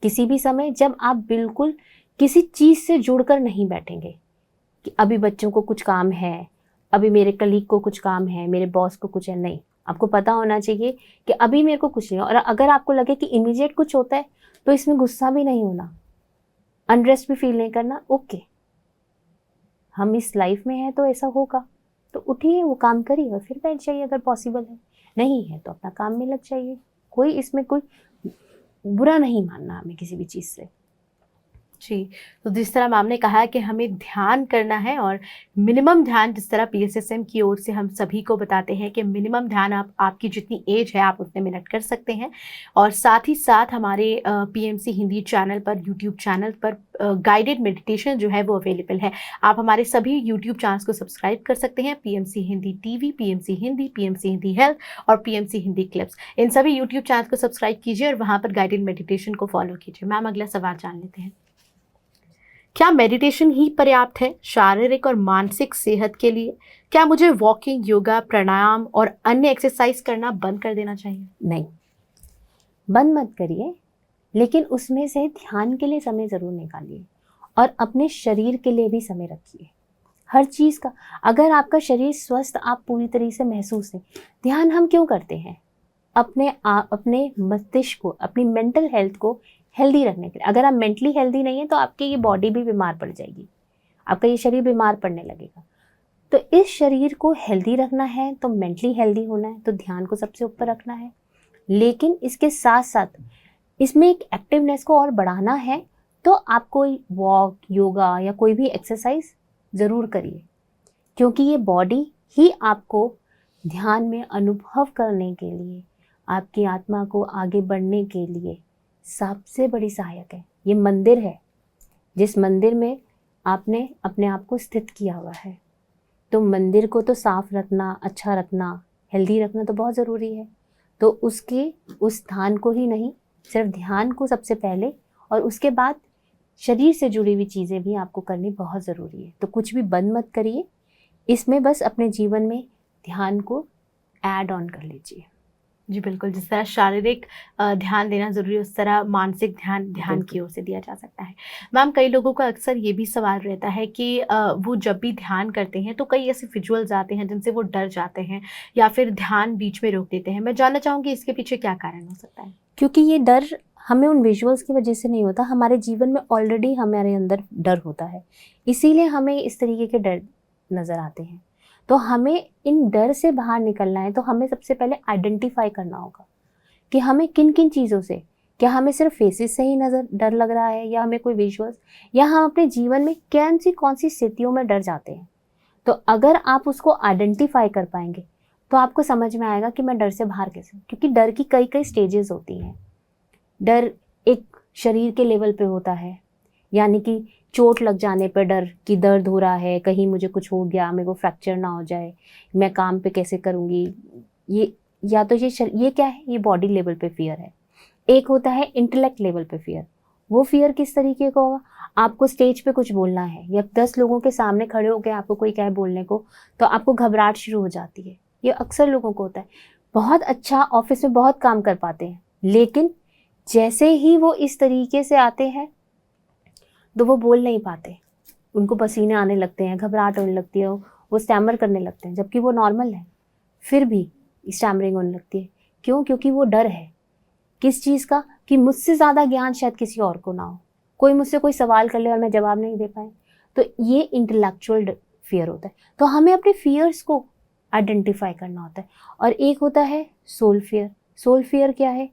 किसी भी समय। जब आप बिल्कुल किसी चीज़ से जुड़कर नहीं बैठेंगे कि अभी बच्चों को कुछ काम है, अभी मेरे कलीग को कुछ काम है, मेरे बॉस को कुछ है, नहीं। आपको पता होना चाहिए कि अभी मेरे को कुछ नहीं। और अगर आपको लगे कि इमीडिएट कुछ होता है तो इसमें गुस्सा भी नहीं होना, अनरेस्ट भी फील नहीं करना। ओके, हम इस लाइफ में हैं तो ऐसा होगा, तो उठिए, वो काम करिए और फिर बैठ जाइए। अगर पॉसिबल है, नहीं है तो अपना काम में लग जाइए। कोई इसमें कोई बुरा नहीं मानना हमें किसी भी चीज़ से। जी, तो जिस तरह मैम ने कहा कि हमें ध्यान करना है और मिनिमम ध्यान, जिस तरह PSSM की ओर से हम सभी को बताते हैं कि मिनिमम ध्यान आपकी जितनी एज है आप उतने मिनट कर सकते हैं। और साथ ही साथ हमारे PMC हिंदी चैनल पर, यूट्यूब चैनल पर गाइडेड मेडिटेशन जो है वो अवेलेबल है। आप हमारे सभी यूट्यूब चैनल्स को सब्सक्राइब कर सकते हैं, PMC Hindi TV, PMC Hindi, PMC Hindi health और PMC हिंदी क्लिप्स। इन सभी यूट्यूब चैनल को सब्सक्राइब कीजिए और वहाँ पर गाइडेड मेडिटेशन को फॉलो कीजिए। मैम अगला सवाल जान लेते हैं। क्या मेडिटेशन ही पर्याप्त है शारीरिक और मानसिक सेहत के लिए? क्या मुझे वॉकिंग, योगा, प्राणायाम और अन्य एक्सरसाइज करना बंद कर देना चाहिए? नहीं, बंद मत करिए, लेकिन उसमें से ध्यान के लिए समय ज़रूर निकालिए और अपने शरीर के लिए भी समय रखिए। हर चीज़ का, अगर आपका शरीर स्वस्थ, आप पूरी तरीके से महसूस है। ध्यान हम क्यों करते हैं? अपने मस्तिष्क को, अपनी मेंटल हेल्थ को हेल्दी रखने के लिए। अगर आप मेंटली हेल्दी नहीं है तो आपकी ये बॉडी भी बीमार पड़ जाएगी, आपका ये शरीर बीमार पड़ने लगेगा। तो इस शरीर को हेल्दी रखना है तो मेंटली हेल्दी होना है, तो ध्यान को सबसे ऊपर रखना है। लेकिन इसके साथ साथ इसमें एक एक्टिवनेस को और बढ़ाना है तो आप कोई वॉक, योगा या कोई भी एक्सरसाइज ज़रूर करिए, क्योंकि ये बॉडी ही आपको ध्यान में अनुभव करने के लिए, आपकी आत्मा को आगे बढ़ने के लिए सबसे बड़ी सहायक है। ये मंदिर है, जिस मंदिर में आपने अपने आप को स्थित किया हुआ है। तो मंदिर को तो साफ रखना, अच्छा रखना, हेल्दी रखना तो बहुत ज़रूरी है। तो उसके उस स्थान को ही नहीं, सिर्फ ध्यान को सबसे पहले, और उसके बाद शरीर से जुड़ी हुई चीज़ें भी आपको करनी बहुत ज़रूरी है। तो कुछ भी बंद मत करिए, इसमें बस अपने जीवन में ध्यान को ऐड ऑन कर लीजिए। जी बिल्कुल, जिस तरह शारीरिक ध्यान देना ज़रूरी है, उस तरह मानसिक ध्यान की ओर से दिया जा सकता है। मैम, कई लोगों का अक्सर ये भी सवाल रहता है कि वो जब भी ध्यान करते हैं तो कई ऐसे विजुअल्स आते हैं जिनसे वो डर जाते हैं या फिर ध्यान बीच में रोक देते हैं। मैं जानना चाहूँगी इसके पीछे क्या कारण हो सकता है? क्योंकि ये डर हमें उन विजुअल्स की वजह से नहीं होता, हमारे जीवन में ऑलरेडी हमारे अंदर डर होता है, इसीलिए हमें इस तरीके के डर नज़र आते हैं। तो हमें इन डर से बाहर निकलना है तो हमें सबसे पहले आइडेंटिफाई करना होगा कि हमें किन किन चीज़ों से, क्या हमें सिर्फ फेसेस से ही डर लग रहा है, या हमें कोई विजुअल्स, या हम अपने जीवन में कौन सी स्थितियों में डर जाते हैं। तो अगर आप उसको आइडेंटिफाई कर पाएंगे तो आपको समझ में आएगा कि मैं डर से बाहर कैसे, क्योंकि डर की कई कई स्टेजेस होती हैं। डर एक शरीर के लेवल पे होता है, यानी कि चोट लग जाने पर डर कि दर्द हो रहा है, कहीं मुझे कुछ हो गया, मेरे को फ्रैक्चर ना हो जाए, मैं काम पे कैसे करूँगी, ये या तो ये क्या है, ये बॉडी लेवल पे फियर है। एक होता है इंटेलेक्ट लेवल पे फियर। वो फियर किस तरीके का होगा, आपको स्टेज पे कुछ बोलना है या 10 लोगों के सामने खड़े होकर आपको कोई कहे बोलने को, तो आपको घबराहट शुरू हो जाती है। ये अक्सर लोगों को होता है। बहुत अच्छा ऑफिस में बहुत काम कर पाते हैं, लेकिन जैसे ही वो इस तरीके से आते हैं तो वो बोल नहीं पाते, उनको पसीने आने लगते हैं, घबराहट होने लगती है, वो स्टैमर करने लगते हैं, जबकि वो नॉर्मल है, फिर भी स्टैमरिंग होने लगती है। क्यों? क्योंकि वो डर है किस चीज़ का, कि मुझसे ज़्यादा ज्ञान शायद किसी और को ना हो, कोई मुझसे कोई सवाल कर ले और मैं जवाब नहीं दे पाए। तो ये इंटेलेक्चुअल फियर होता है। तो हमें अपने फियर्स को आइडेंटिफाई करना होता है। और एक होता है सोल फियर। सोल फियर क्या है?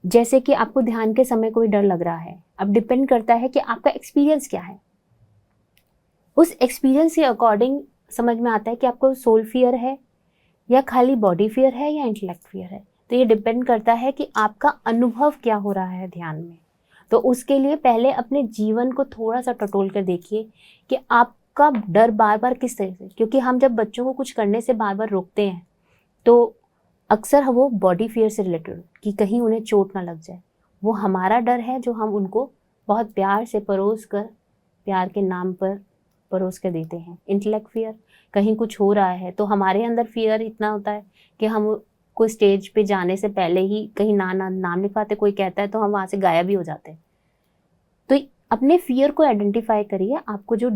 जैसे कि आपको ध्यान के समय कोई डर लग रहा है, अब डिपेंड करता है कि आपका एक्सपीरियंस क्या है। उस एक्सपीरियंस के अकॉर्डिंग समझ में आता है कि आपको सोल फियर है या खाली बॉडी फियर है या इंटेलेक्ट फियर है। तो ये डिपेंड करता है कि आपका अनुभव क्या हो रहा है ध्यान में। तो उसके लिए पहले अपने जीवन को थोड़ा सा टटोल कर देखिए कि आपका डर बार बार किस तरह से, क्योंकि हम जब बच्चों को कुछ करने से बार बार रोकते हैं तो अक्सर वो बॉडी फियर से रिलेटेड, कि कहीं उन्हें चोट ना लग जाए, वो हमारा डर है जो हम उनको बहुत प्यार से परोस कर, प्यार के नाम पर परोस कर देते हैं। इंटेलेक्ट फियर, कहीं कुछ हो रहा है तो हमारे अंदर फियर इतना होता है कि हम कोई स्टेज पे जाने से पहले ही कहीं नाम लिखवाते, कोई कहता है तो हम वहाँ से गायब भी हो जाते हैं। तो अपने फियर को आइडेंटिफाई करिए। आपको जो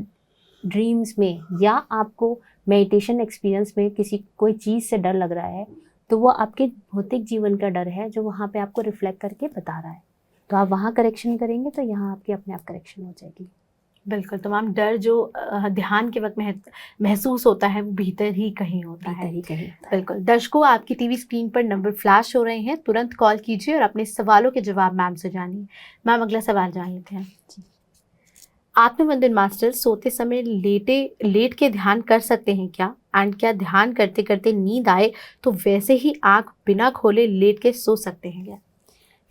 ड्रीम्स में या आपको मेडिटेशन एक्सपीरियंस में किसी कोई चीज़ से डर लग रहा है, तो वो आपके भौतिक जीवन का डर है जो वहाँ पे आपको रिफ्लेक्ट करके बता रहा है। तो आप वहाँ करेक्शन करेंगे तो यहाँ आपकी अपने आप करेक्शन हो जाएगी। बिल्कुल, तमाम डर जो ध्यान के वक्त महसूस होता है वो भीतर ही कहीं होता है। बिल्कुल, दर्शकों, आपकी टीवी स्क्रीन पर नंबर फ्लैश हो रहे हैं, तुरंत कॉल कीजिए और अपने सवालों के जवाब मैम से जानिए। मैम, अगला सवाल जान लेते हैं। आत्मवंदन मास्टर, सोते समय लेट के ध्यान कर सकते हैं क्या? एंड क्या ध्यान करते करते नींद आए तो वैसे ही आँख बिना खोले लेट के सो सकते हैं क्या?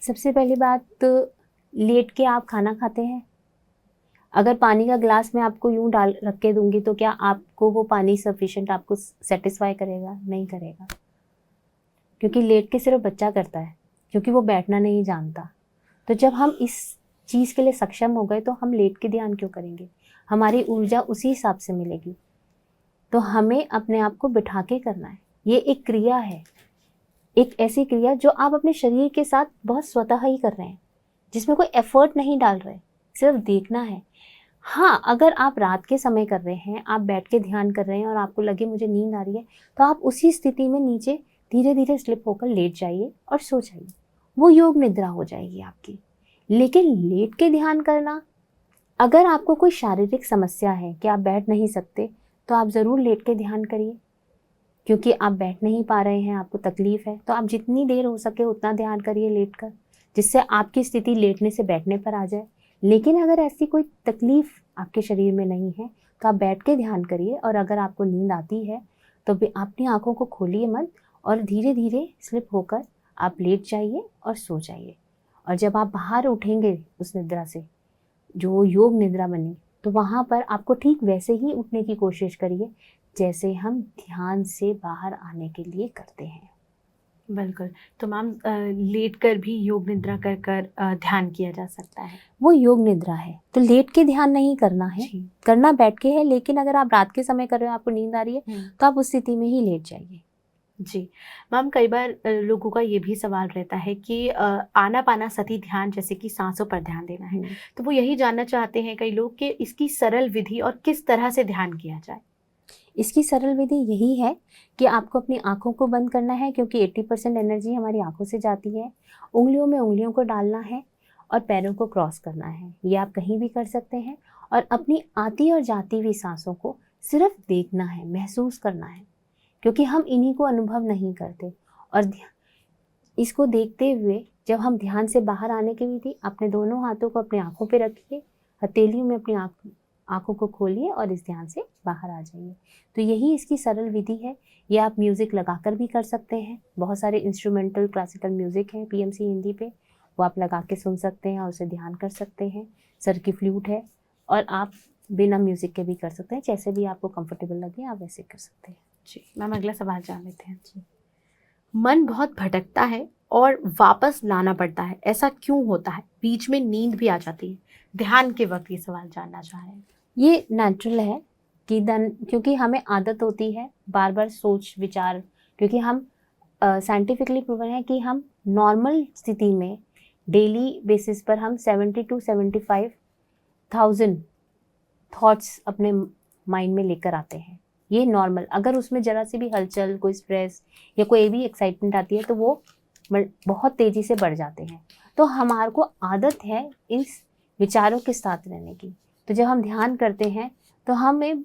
सबसे पहली बात, लेट के आप खाना खाते हैं? अगर पानी का ग्लास मैं आपको यूं डाल रख के दूंगी तो क्या आपको वो पानी सफिशिएंट आपको सेटिस्फाई करेगा? नहीं करेगा, क्योंकि लेट के सिर्फ बच्चा करता है, क्योंकि वो बैठना नहीं जानता। तो जब हम इस चीज़ के लिए सक्षम हो गए तो हम लेट के ध्यान क्यों करेंगे? हमारी ऊर्जा उसी हिसाब से मिलेगी। तो हमें अपने आप को बिठा के करना है। ये एक क्रिया है, एक ऐसी क्रिया जो आप अपने शरीर के साथ बहुत स्वतः ही कर रहे हैं, जिसमें कोई एफर्ट नहीं डाल रहे, सिर्फ देखना है। हाँ, अगर आप रात के समय कर रहे हैं, आप बैठ के ध्यान कर रहे हैं और आपको लगे मुझे नींद आ रही है, तो आप उसी स्थिति में नीचे धीरे धीरे स्लिप होकर लेट जाइए और सो जाइए। वो योग निद्रा हो जाएगी आपकी। लेकिन लेट के ध्यान करना, अगर आपको कोई शारीरिक समस्या है कि आप बैठ नहीं सकते, तो आप ज़रूर लेट के ध्यान करिए। क्योंकि आप बैठ नहीं पा रहे हैं, आपको तकलीफ़ है, तो आप जितनी देर हो सके उतना ध्यान करिए लेट कर। जिससे आपकी स्थिति लेटने से बैठने पर आ जाए। लेकिन अगर ऐसी कोई तकलीफ आपके शरीर में नहीं है तो आप बैठ के ध्यान करिए, और अगर आपको नींद आती है तो भी अपनी आंखों को खोलिए मत और धीरे धीरे स्लिप होकर आप लेट जाइए और सो जाइए। और जब आप बाहर उठेंगे उस निद्रा से, जो योग निद्रा बनी, तो वहाँ पर आपको ठीक वैसे ही उठने की कोशिश करिए जैसे हम ध्यान से बाहर आने के लिए करते हैं। बिल्कुल। तो मैम लेट कर भी योग निद्रा कर कर ध्यान किया जा सकता है? वो योग निद्रा है, तो लेट के ध्यान नहीं करना है, जी। करना बैठ के है। लेकिन अगर आप रात के समय कर रहे हो, आपको नींद आ रही है, तो आप उस स्थिति में ही लेट जाइए। जी मैम, कई बार लोगों का ये भी सवाल रहता है कि आनापानासति ध्यान जैसे कि सांसों पर ध्यान देना है, तो वो यही जानना चाहते हैं कई लोग कि इसकी सरल विधि और किस तरह से ध्यान किया जाए। इसकी सरल विधि यही है कि आपको अपनी आंखों को बंद करना है, क्योंकि 80% एनर्जी हमारी आंखों से जाती है। उंगलियों में उंगलियों को डालना है और पैरों को क्रॉस करना है। ये आप कहीं भी कर सकते हैं। और अपनी आती और जाती हुई सांसों को सिर्फ देखना है, महसूस करना है, क्योंकि हम इन्हीं को अनुभव नहीं करते। और इसको देखते हुए जब हम ध्यान से बाहर आने की विधि, अपने दोनों हाथों को अपनी आंखों पे रखिए, हथेलियों में अपनी आंखों को खोलिए और इस ध्यान से बाहर आ जाइए। तो यही इसकी सरल विधि है। ये आप म्यूज़िक लगाकर भी कर सकते हैं। बहुत सारे इंस्ट्रूमेंटल क्लासिकल म्यूज़िक हैं पीएमसी हिंदी पे, वो आप लगा के सुन सकते हैं और उसे ध्यान कर सकते हैं। सर की फ्लूट है, और आप बिना म्यूज़िक के भी कर सकते हैं। जैसे भी आपको कंफर्टेबल लगे आप वैसे कर सकते हैं। जी मैम, अगला सवाल जान लेते हैं। जी, मन बहुत भटकता है और वापस लाना पड़ता है, ऐसा क्यों होता है? बीच में नींद भी आ जाती है ध्यान के वक्त, ये सवाल जानना चाह रहे हैं। ये नेचुरल है कि क्योंकि हमें आदत होती है बार बार सोच विचार, क्योंकि हम साइंटिफिकली प्रूवन है कि हम नॉर्मल स्थिति में डेली बेसिस पर हम 70 to 75,000 थॉट्स अपने माइंड में लेकर आते हैं। ये नॉर्मल, अगर उसमें ज़रा सी भी हलचल, कोई स्ट्रेस या कोई भी एक्साइटमेंट आती है तो वो बहुत तेज़ी से बढ़ जाते हैं। तो हमारे को आदत है इन विचारों के साथ रहने की। तो जब हम ध्यान करते हैं तो हमें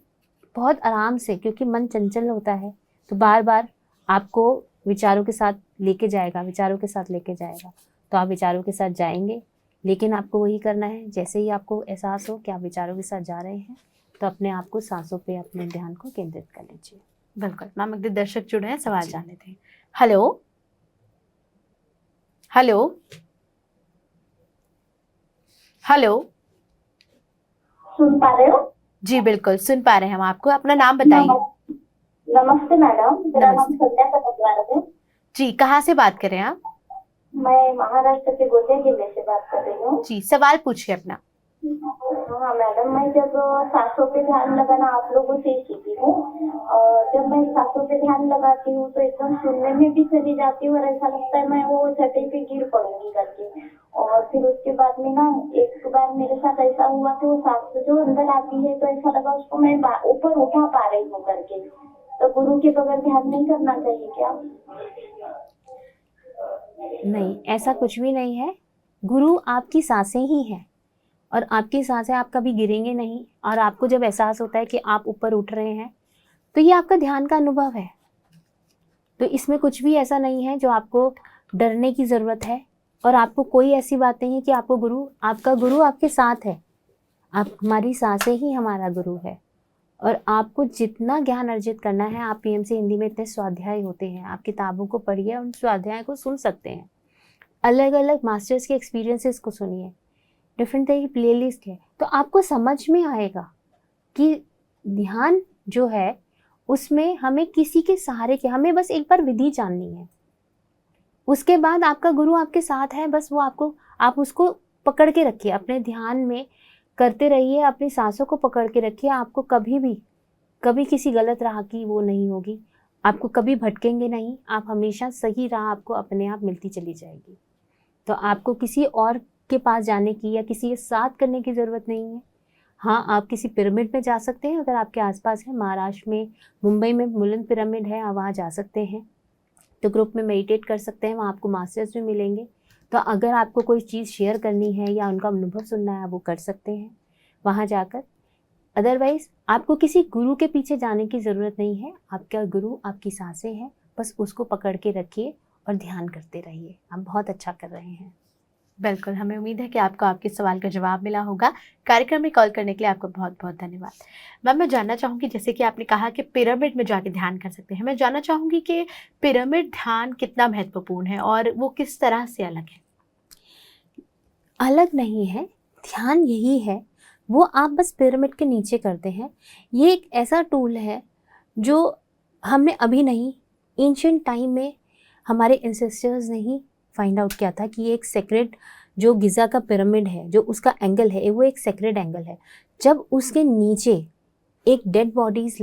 बहुत आराम से, क्योंकि मन चंचल होता है, तो बार बार आपको विचारों के साथ लेके जाएगा, विचारों के साथ लेके जाएगा। तो आप विचारों के साथ जाएंगे, लेकिन आपको वही करना है, जैसे ही आपको एहसास हो कि आप विचारों के साथ जा रहे हैं तो अपने आप को सांसों पे अपने ध्यान को केंद्रित कर लीजिए। बिल्कुल मैम, अगले दर्शक जुड़े हैं, सवाल जान लेते हैं। हेलो हेलो हेलो, सुन पा रहे हो? जी बिल्कुल सुन पा रहे हैं हम आपको। अपना नाम बताइए। नमस्ते मैडम, मेरा नाम नमस्ते। संध्या कटकवार है। जी, कहाँ से बात कर रहे हैं आप? मैं महाराष्ट्र के गोंदिया जिले से बात कर रही हूँ। जी, सवाल पूछिए अपना। हाँ मैडम, मैं जब सांसों पे ध्यान लगाना आप लोगों से ही सीखी हूँ, और जब मैं सांसों पे ध्यान लगाती हूँ तो एकदम सुनने में भी चली जाती हूँ और ऐसा लगता है मैं वो छतरी पे गिर पड़ूंगी करके। और फिर उसके बाद में ना एक बार मेरे साथ ऐसा हुआ कि वो सांस जो अंदर आती है तो ऐसा लगा उसको मैं ऊपर उठा पा रही हूँ करके। तो गुरु के बगैर ध्यान नहीं करना चाहिए क्या? नहीं, ऐसा कुछ भी नहीं है। गुरु आपकी सांसें ही हैं, और आपकी सांसें, आप कभी गिरेंगे नहीं। और आपको जब एहसास होता है कि आप ऊपर उठ रहे हैं तो ये आपका ध्यान का अनुभव है। तो इसमें कुछ भी ऐसा नहीं है जो आपको डरने की ज़रूरत है। और आपको कोई ऐसी बात नहीं है कि आपका गुरु आपके साथ है। हमारी सांसें ही हमारा गुरु है। और आपको जितना ज्ञान अर्जित करना है, आप पीएमसी हिंदी में इतने स्वाध्याय होते हैं, आप किताबों को पढ़िए, उन स्वाध्याय को सुन सकते हैं। अलग अलग मास्टर्स के एक्सपीरियंसेस को सुनिए, डिफरेंट तरह की प्लेलिस्ट है, तो आपको समझ में आएगा कि ध्यान जो है उसमें हमें किसी के सहारे के, हमें बस एक बार विधि जाननी है। उसके बाद आपका गुरु आपके साथ है, बस वो आप उसको पकड़ के रखिए, अपने ध्यान में करते रहिए, अपनी सांसों को पकड़ के रखिए। आपको कभी किसी गलत राह की वो नहीं होगी, आपको कभी भटकेंगे नहीं, आप हमेशा सही राह आपको अपने आप मिलती चली जाएगी। तो आपको किसी और के पास जाने की या किसी के साथ करने की ज़रूरत नहीं है। हाँ, आप किसी पिरामिड में जा सकते हैं, अगर आपके आसपास है। महाराष्ट्र में, मुंबई में मुलंद पिरामिड है, आप वहाँ जा सकते हैं। तो ग्रुप में मेडिटेट कर सकते हैं, वहाँ आपको मास्टर्स भी मिलेंगे। तो अगर आपको कोई चीज़ शेयर करनी है या उनका अनुभव सुनना है, वो कर सकते हैं वहाँ जाकर। अदरवाइज़ आपको किसी गुरु के पीछे जाने की ज़रूरत नहीं है। आपका गुरु आपकी सांसें हैं, बस उसको पकड़ के रखिए और ध्यान करते रहिए। आप बहुत अच्छा कर रहे हैं। बिल्कुल, हमें उम्मीद है कि आपको आपके सवाल का जवाब मिला होगा। कार्यक्रम में कॉल करने के लिए आपका बहुत-बहुत धन्यवाद। मैम, मैं जानना चाहूँगी, जैसे कि आपने कहा कि पिरामिड में जाके ध्यान कर सकते हैं। मैं जानना चाहूँगी कि पिरामिड ध्यान कितना महत्वपूर्ण है और वो किस तरह से अलग है? अलग नहीं है, ध्यान यही है, वो आप बस पिरामिड के नीचे करते हैं। ये एक ऐसा टूल है जो हमने अभी नहीं, एंशिएंट टाइम में हमारे एंसेस्टर्स ने ही फाइंड आउट किया था कि ये एक सेक्रेड, जो गिज़ा का पिरामिड है, जो उसका एंगल है वो एक सेक्रेड एंगल है। जब उसके नीचे एक डेड बॉडीज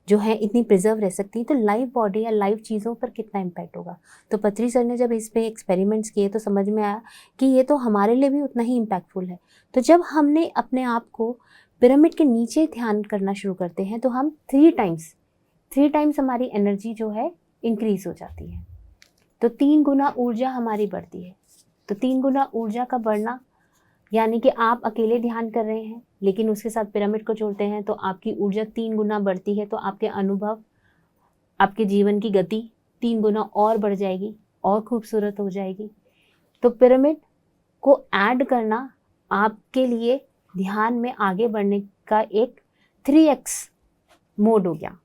जो है इतनी प्रिजर्व रह सकती है, तो लाइव बॉडी या लाइव चीज़ों पर कितना इम्पैक्ट होगा। तो पत्री सर ने जब इस पे एक्सपेरिमेंट्स किए तो समझ में आया कि ये तो हमारे लिए भी उतना ही इम्पैक्टफुल है। तो जब हमने अपने आप को पिरामिड के नीचे ध्यान करना शुरू करते हैं तो हम 3 टाइम्स हमारी एनर्जी जो है इंक्रीज हो जाती है। तो 3 गुना ऊर्जा हमारी बढ़ती है। तो 3 गुना ऊर्जा का बढ़ना यानी कि आप अकेले ध्यान कर रहे हैं लेकिन उसके साथ पिरामिड को जोड़ते हैं तो आपकी ऊर्जा 3 गुना बढ़ती है। तो आपके अनुभव, आपके जीवन की गति 3 गुना और बढ़ जाएगी और खूबसूरत हो जाएगी। तो पिरामिड को ऐड करना आपके लिए ध्यान में आगे बढ़ने का एक 3x मोड हो गया।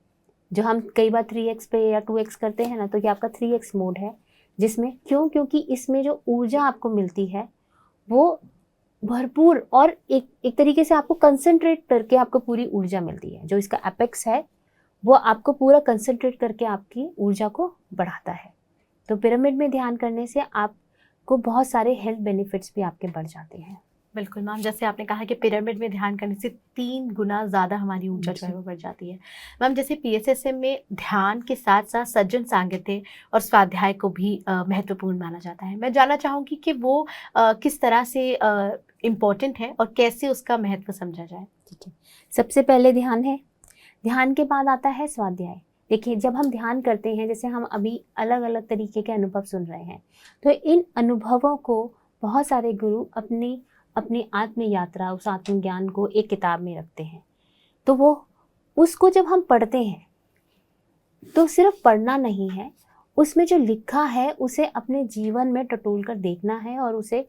जो हम कई बार 3x पे या 2x करते हैं ना, तो ये आपका 3x मोड है, जिसमें क्योंकि इसमें जो ऊर्जा आपको मिलती है वो भरपूर और एक तरीके से आपको कंसंट्रेट करके आपको पूरी ऊर्जा मिलती है। जो इसका एपेक्स है वो आपको पूरा कंसंट्रेट करके आपकी ऊर्जा को बढ़ाता है। तो पिरामिड में ध्यान करने से आपको बहुत सारे हेल्थ बेनिफिट्स भी आपके बढ़ जाते हैं। बिल्कुल मैम, जैसे आपने कहा कि पिरामिड में ध्यान करने से 3 गुना ज़्यादा हमारी ऊर्जा जो है वो बढ़ जाती है। मैम, जैसे PSSM में ध्यान के साथ साथ सज्जन सांगत्य और स्वाध्याय को भी महत्वपूर्ण माना जाता है। मैं जानना चाहूँगी कि वो किस तरह से इम्पोर्टेंट है और कैसे उसका महत्व समझा जाए? ठीक है, सबसे पहले ध्यान है, ध्यान के बाद आता है स्वाध्याय। देखिए, जब हम ध्यान करते हैं, जैसे हम अभी अलग अलग तरीके के अनुभव सुन रहे हैं, तो इन अनुभवों को बहुत सारे गुरु अपनी आत्म यात्रा, उस आत्मज्ञान को एक किताब में रखते हैं। तो वो उसको जब हम पढ़ते हैं तो सिर्फ पढ़ना नहीं है, उसमें जो लिखा है उसे अपने जीवन में टटोल कर देखना है और उसे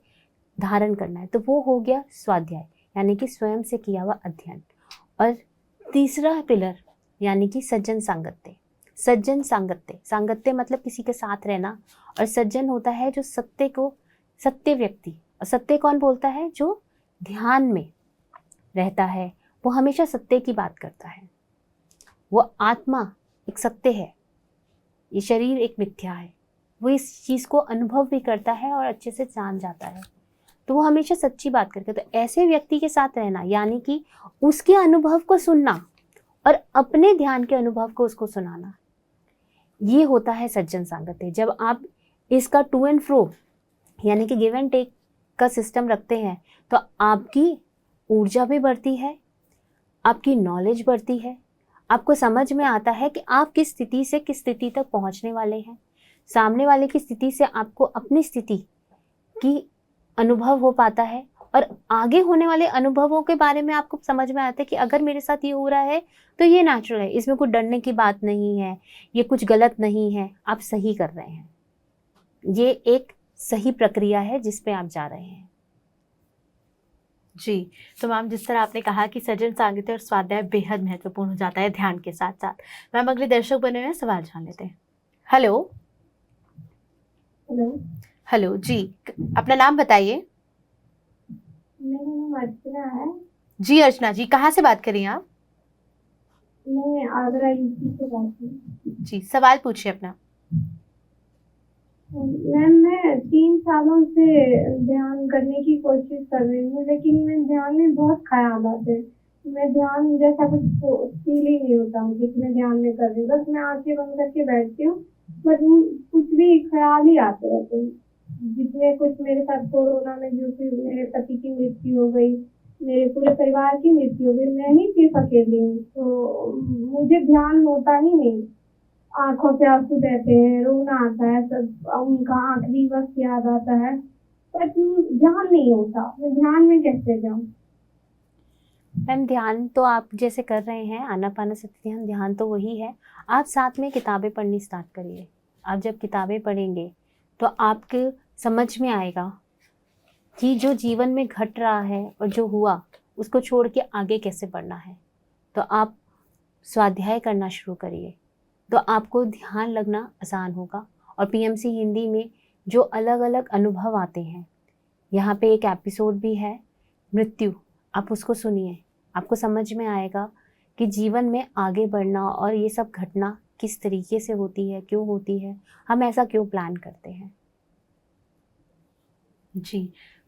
धारण करना है। तो वो हो गया स्वाध्याय, यानी कि स्वयं से किया हुआ अध्ययन। और तीसरा पिलर यानी कि सज्जन सांगत्य। सज्जन सांगत्य मतलब किसी के साथ रहना, और सज्जन होता है जो सत्य व्यक्ति। और सत्य कौन बोलता है? जो ध्यान में रहता है, वो हमेशा सत्य की बात करता है। वो आत्मा एक सत्य है, ये शरीर एक मिथ्या है। वो इस चीज़ को अनुभव भी करता है और अच्छे से जान जाता है, तो वो हमेशा सच्ची बात करके। तो ऐसे व्यक्ति के साथ रहना यानी कि उसके अनुभव को सुनना और अपने ध्यान के अनुभव को उसको सुनाना, ये होता है सज्जन सांगत्य। जब आप इसका टू एंड फ्रो यानी कि गिव एंड टेक का सिस्टम रखते हैं तो आपकी ऊर्जा भी बढ़ती है, आपकी नॉलेज बढ़ती है, आपको समझ में आता है कि आप किस स्थिति से किस स्थिति तक पहुंचने वाले हैं। सामने वाले की स्थिति से आपको अपनी स्थिति की अनुभव हो पाता है और आगे होने वाले अनुभवों के बारे में आपको समझ में आता है कि अगर मेरे साथ ये हो रहा है तो ये नेचुरल है, इसमें कोई डरने की बात नहीं है, ये कुछ गलत नहीं है, आप सही कर रहे हैं। ये एक सही प्रक्रिया है जिस पे आप जा रहे हैं। जी, तो मैम, जिस तरह आपने कहा कि सज्जन सांगत्य और स्वाध्याय बेहद महत्वपूर्ण हो जाता है ध्यान के साथ साथ। मैम, अगले दर्शक बने हुए हैं, सवाल जान लेते हैं। हेलो हेलो जी, अपना नाम बताइए। मेरा नाम अर्चना है। जी अर्चना जी, कहाँ से बात कर रही हैं आप? मैं आगरा यूपी से बात कर रही हूँ। जी, सवाल पूछिए अपना। मैम, मैं 3 सालों से ध्यान करने की कोशिश कर रही हूँ, लेकिन मैं ध्यान में बहुत ख्याल आते हैं। मैं ध्यान जैसा कुछ फील ही नहीं होता मुझे कि मैं ध्यान में कर रही हूँ। बस मैं आंखें बंद करके बैठती हूँ, बट कुछ भी ख्याल ही आते रहते हैं। जितने कुछ मेरे साथ कोरोना में जो फिर मेरे पति की मृत्यु हो गई, मेरे पूरे परिवार की मृत्यु हो गई, मैं ही सिर्फ अकेली हूँ, तो मुझे ध्यान होता ही नहीं। आंखों से आंसू बहते हैं, रोना आता है, सब उनका आखिरी वक्त याद आता है, पर ध्यान नहीं होता। मैं ध्यान में कैसे जाऊँ? मैम, ध्यान तो आप जैसे कर रहे हैं, आनापानसति ध्यान तो वही है। आप साथ में किताबें पढ़नी स्टार्ट करिए। आप जब किताबें पढ़ेंगे तो आपके समझ में आएगा कि जो जीवन में घट रहा है और जो हुआ उसको छोड़ के आगे कैसे बढ़ना है। तो आप स्वाध्याय करना शुरू करिए, तो आपको ध्यान लगना आसान होगा। और पीएमसी हिंदी में जो अलग अलग अनुभव आते हैं, यहाँ पे एक एपिसोड भी है मृत्यु, आप उसको सुनिए, आपको समझ में आएगा कि जीवन में आगे बढ़ना और ये सब घटना किस तरीके से होती है, क्यों होती है, हम ऐसा क्यों प्लान करते हैं। जी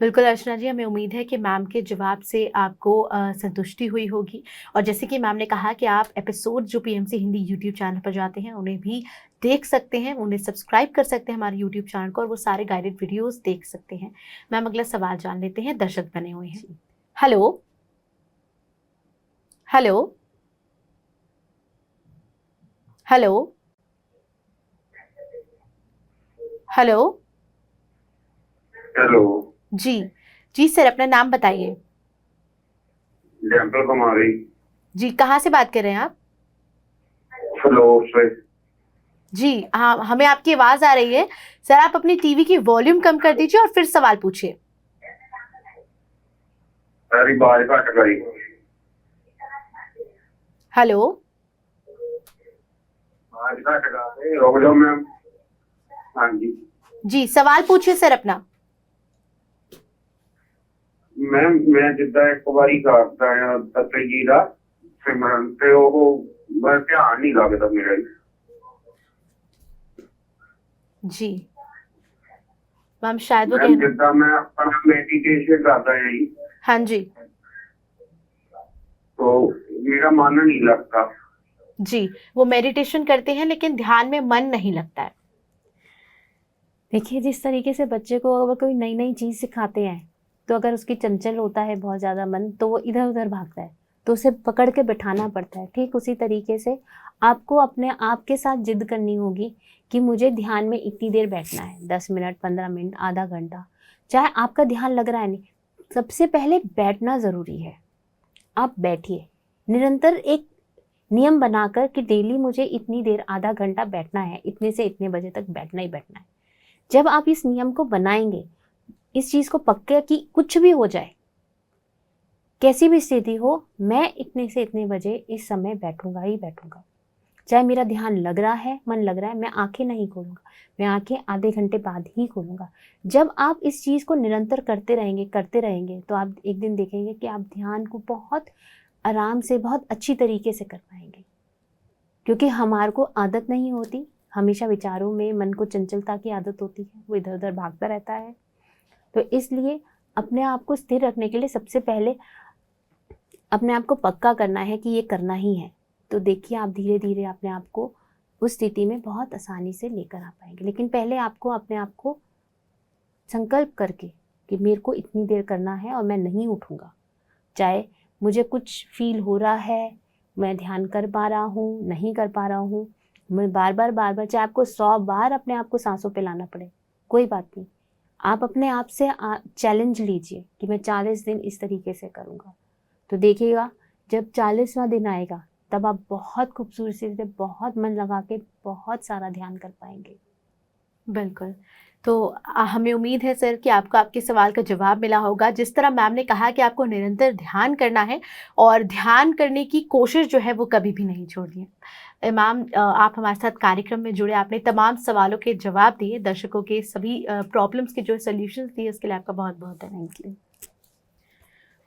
बिल्कुल अर्चना जी, हमें उम्मीद है कि मैम के जवाब से आपको संतुष्टि हुई होगी। और जैसे कि मैम ने कहा कि आप एपिसोड जो पीएमसी हिंदी यूट्यूब चैनल पर जाते हैं उन्हें भी देख सकते हैं, उन्हें सब्सक्राइब कर सकते हैं हमारे यूट्यूब चैनल को, और वो सारे गाइडेड वीडियोस देख सकते हैं। मैम अगला सवाल जान लेते हैं, दर्शक बने हुए हैं। Hello hello hello hello hello जी जी सर, अपना नाम बताइए। डिम्पल कुमारी। जी, कहाँ से बात कर रहे हैं आप? फ्लोर से। जी हाँ, हमें आपकी आवाज आ रही है। सर आप अपनी टीवी की वॉल्यूम कम कर दीजिए और फिर सवाल पूछिए। सारी बाज घट गई। हेलो बाज घट गई, रुक जाओ मैम। हाँ जी जी, सवाल पूछिए सर अपना। मैम मैं जिद्दां एक बारी करता है दत्ते जी का सिमरन ते मैं ध्यान नहीं लगता मेरा। जी मैम शायद वो मैम कहना। जिद्दां मैं अपना मेडिटेशन करता है जी, हाँ जी तो मेरा मन नहीं लगता। जी, वो मेडिटेशन करते हैं लेकिन ध्यान में मन नहीं लगता है। देखिए, जिस तरीके से बच्चे को अगर कोई नई नई चीज़ सिखाते हैं, तो अगर उसकी चंचल होता है बहुत ज़्यादा मन, तो वो इधर उधर भागता है, तो उसे पकड़ के बिठाना पड़ता है। ठीक उसी तरीके से आपको अपने आप के साथ जिद करनी होगी कि मुझे ध्यान में इतनी देर बैठना है, 10 मिनट, 15 मिनट, आधा घंटा, चाहे आपका ध्यान लग रहा है नहीं, सबसे पहले बैठना ज़रूरी है। आप बैठिए, निरंतर एक नियम बनाकर कि डेली मुझे इतनी देर, आधा घंटा बैठना है, इतने से इतने बजे तक बैठना ही बैठना है। जब आप इस नियम को बनाएंगे, इस चीज़ को पक्के कि कुछ भी हो जाए, कैसी भी स्थिति हो, मैं इतने से इतने बजे इस समय बैठूंगा ही बैठूंगा। चाहे मेरा ध्यान लग रहा है, मन लग रहा है, मैं आंखें नहीं खोलूंगा, मैं आंखें आधे घंटे बाद ही खोलूंगा। जब आप इस चीज़ को निरंतर करते रहेंगे तो आप एक दिन देखेंगे कि आप ध्यान को बहुत आराम से, बहुत अच्छी तरीके से कर पाएंगे। क्योंकि हमारे को आदत नहीं होती, हमेशा विचारों में मन को चंचलता की आदत होती है, वो इधर उधर भागता रहता है। तो इसलिए अपने आप को स्थिर रखने के लिए सबसे पहले अपने आप को पक्का करना है कि ये करना ही है। तो देखिए, आप धीरे धीरे अपने आप को उस स्थिति में बहुत आसानी से लेकर आ पाएंगे। लेकिन पहले आपको अपने आप को संकल्प करके कि मेरे को इतनी देर करना है और मैं नहीं उठूँगा, चाहे मुझे कुछ फील हो रहा है, मैं ध्यान कर पा रहा हूँ, नहीं कर पा रहा हूँ, मैं बार बार, चाहे आपको 100 बार अपने आप को सांसों पे लाना पड़े, कोई बात नहीं। आप अपने आप से चैलेंज लीजिए कि मैं 40 दिन इस तरीके से करूँगा। तो देखिएगा, जब 40वां दिन आएगा तब आप बहुत खूबसूरती से, बहुत मन लगा के, बहुत सारा ध्यान कर पाएंगे। बिल्कुल। तो हमें उम्मीद है सर कि आपको आपके सवाल का जवाब मिला होगा। जिस तरह मैम ने कहा कि आपको निरंतर ध्यान करना है और ध्यान करने की कोशिश जो है वो कभी भी नहीं छोड़नी है। मैम आप हमारे साथ कार्यक्रम में जुड़े, आपने तमाम सवालों के जवाब दिए, दर्शकों के सभी प्रॉब्लम्स के जो सॉल्यूशंस दिए, उसके लिए आपका बहुत बहुत धन्यवाद।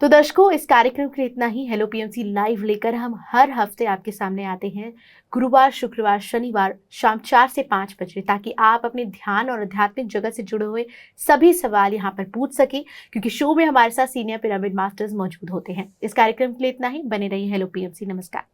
तो दर्शकों, इस कार्यक्रम के लिए इतना ही। हेलो पीएमसी लाइव लेकर हम हर हफ्ते आपके सामने आते हैं गुरुवार, शुक्रवार, शनिवार शाम 4 से 5 बजे, ताकि आप अपने ध्यान और आध्यात्मिक जगत से जुड़े हुए सभी सवाल यहाँ पर पूछ सके, क्योंकि शो में हमारे साथ सीनियर पिरामिड मास्टर्स मौजूद होते हैं। इस कार्यक्रम के लिए इतना ही। बने रहिए हेलो पीएमसी। नमस्कार।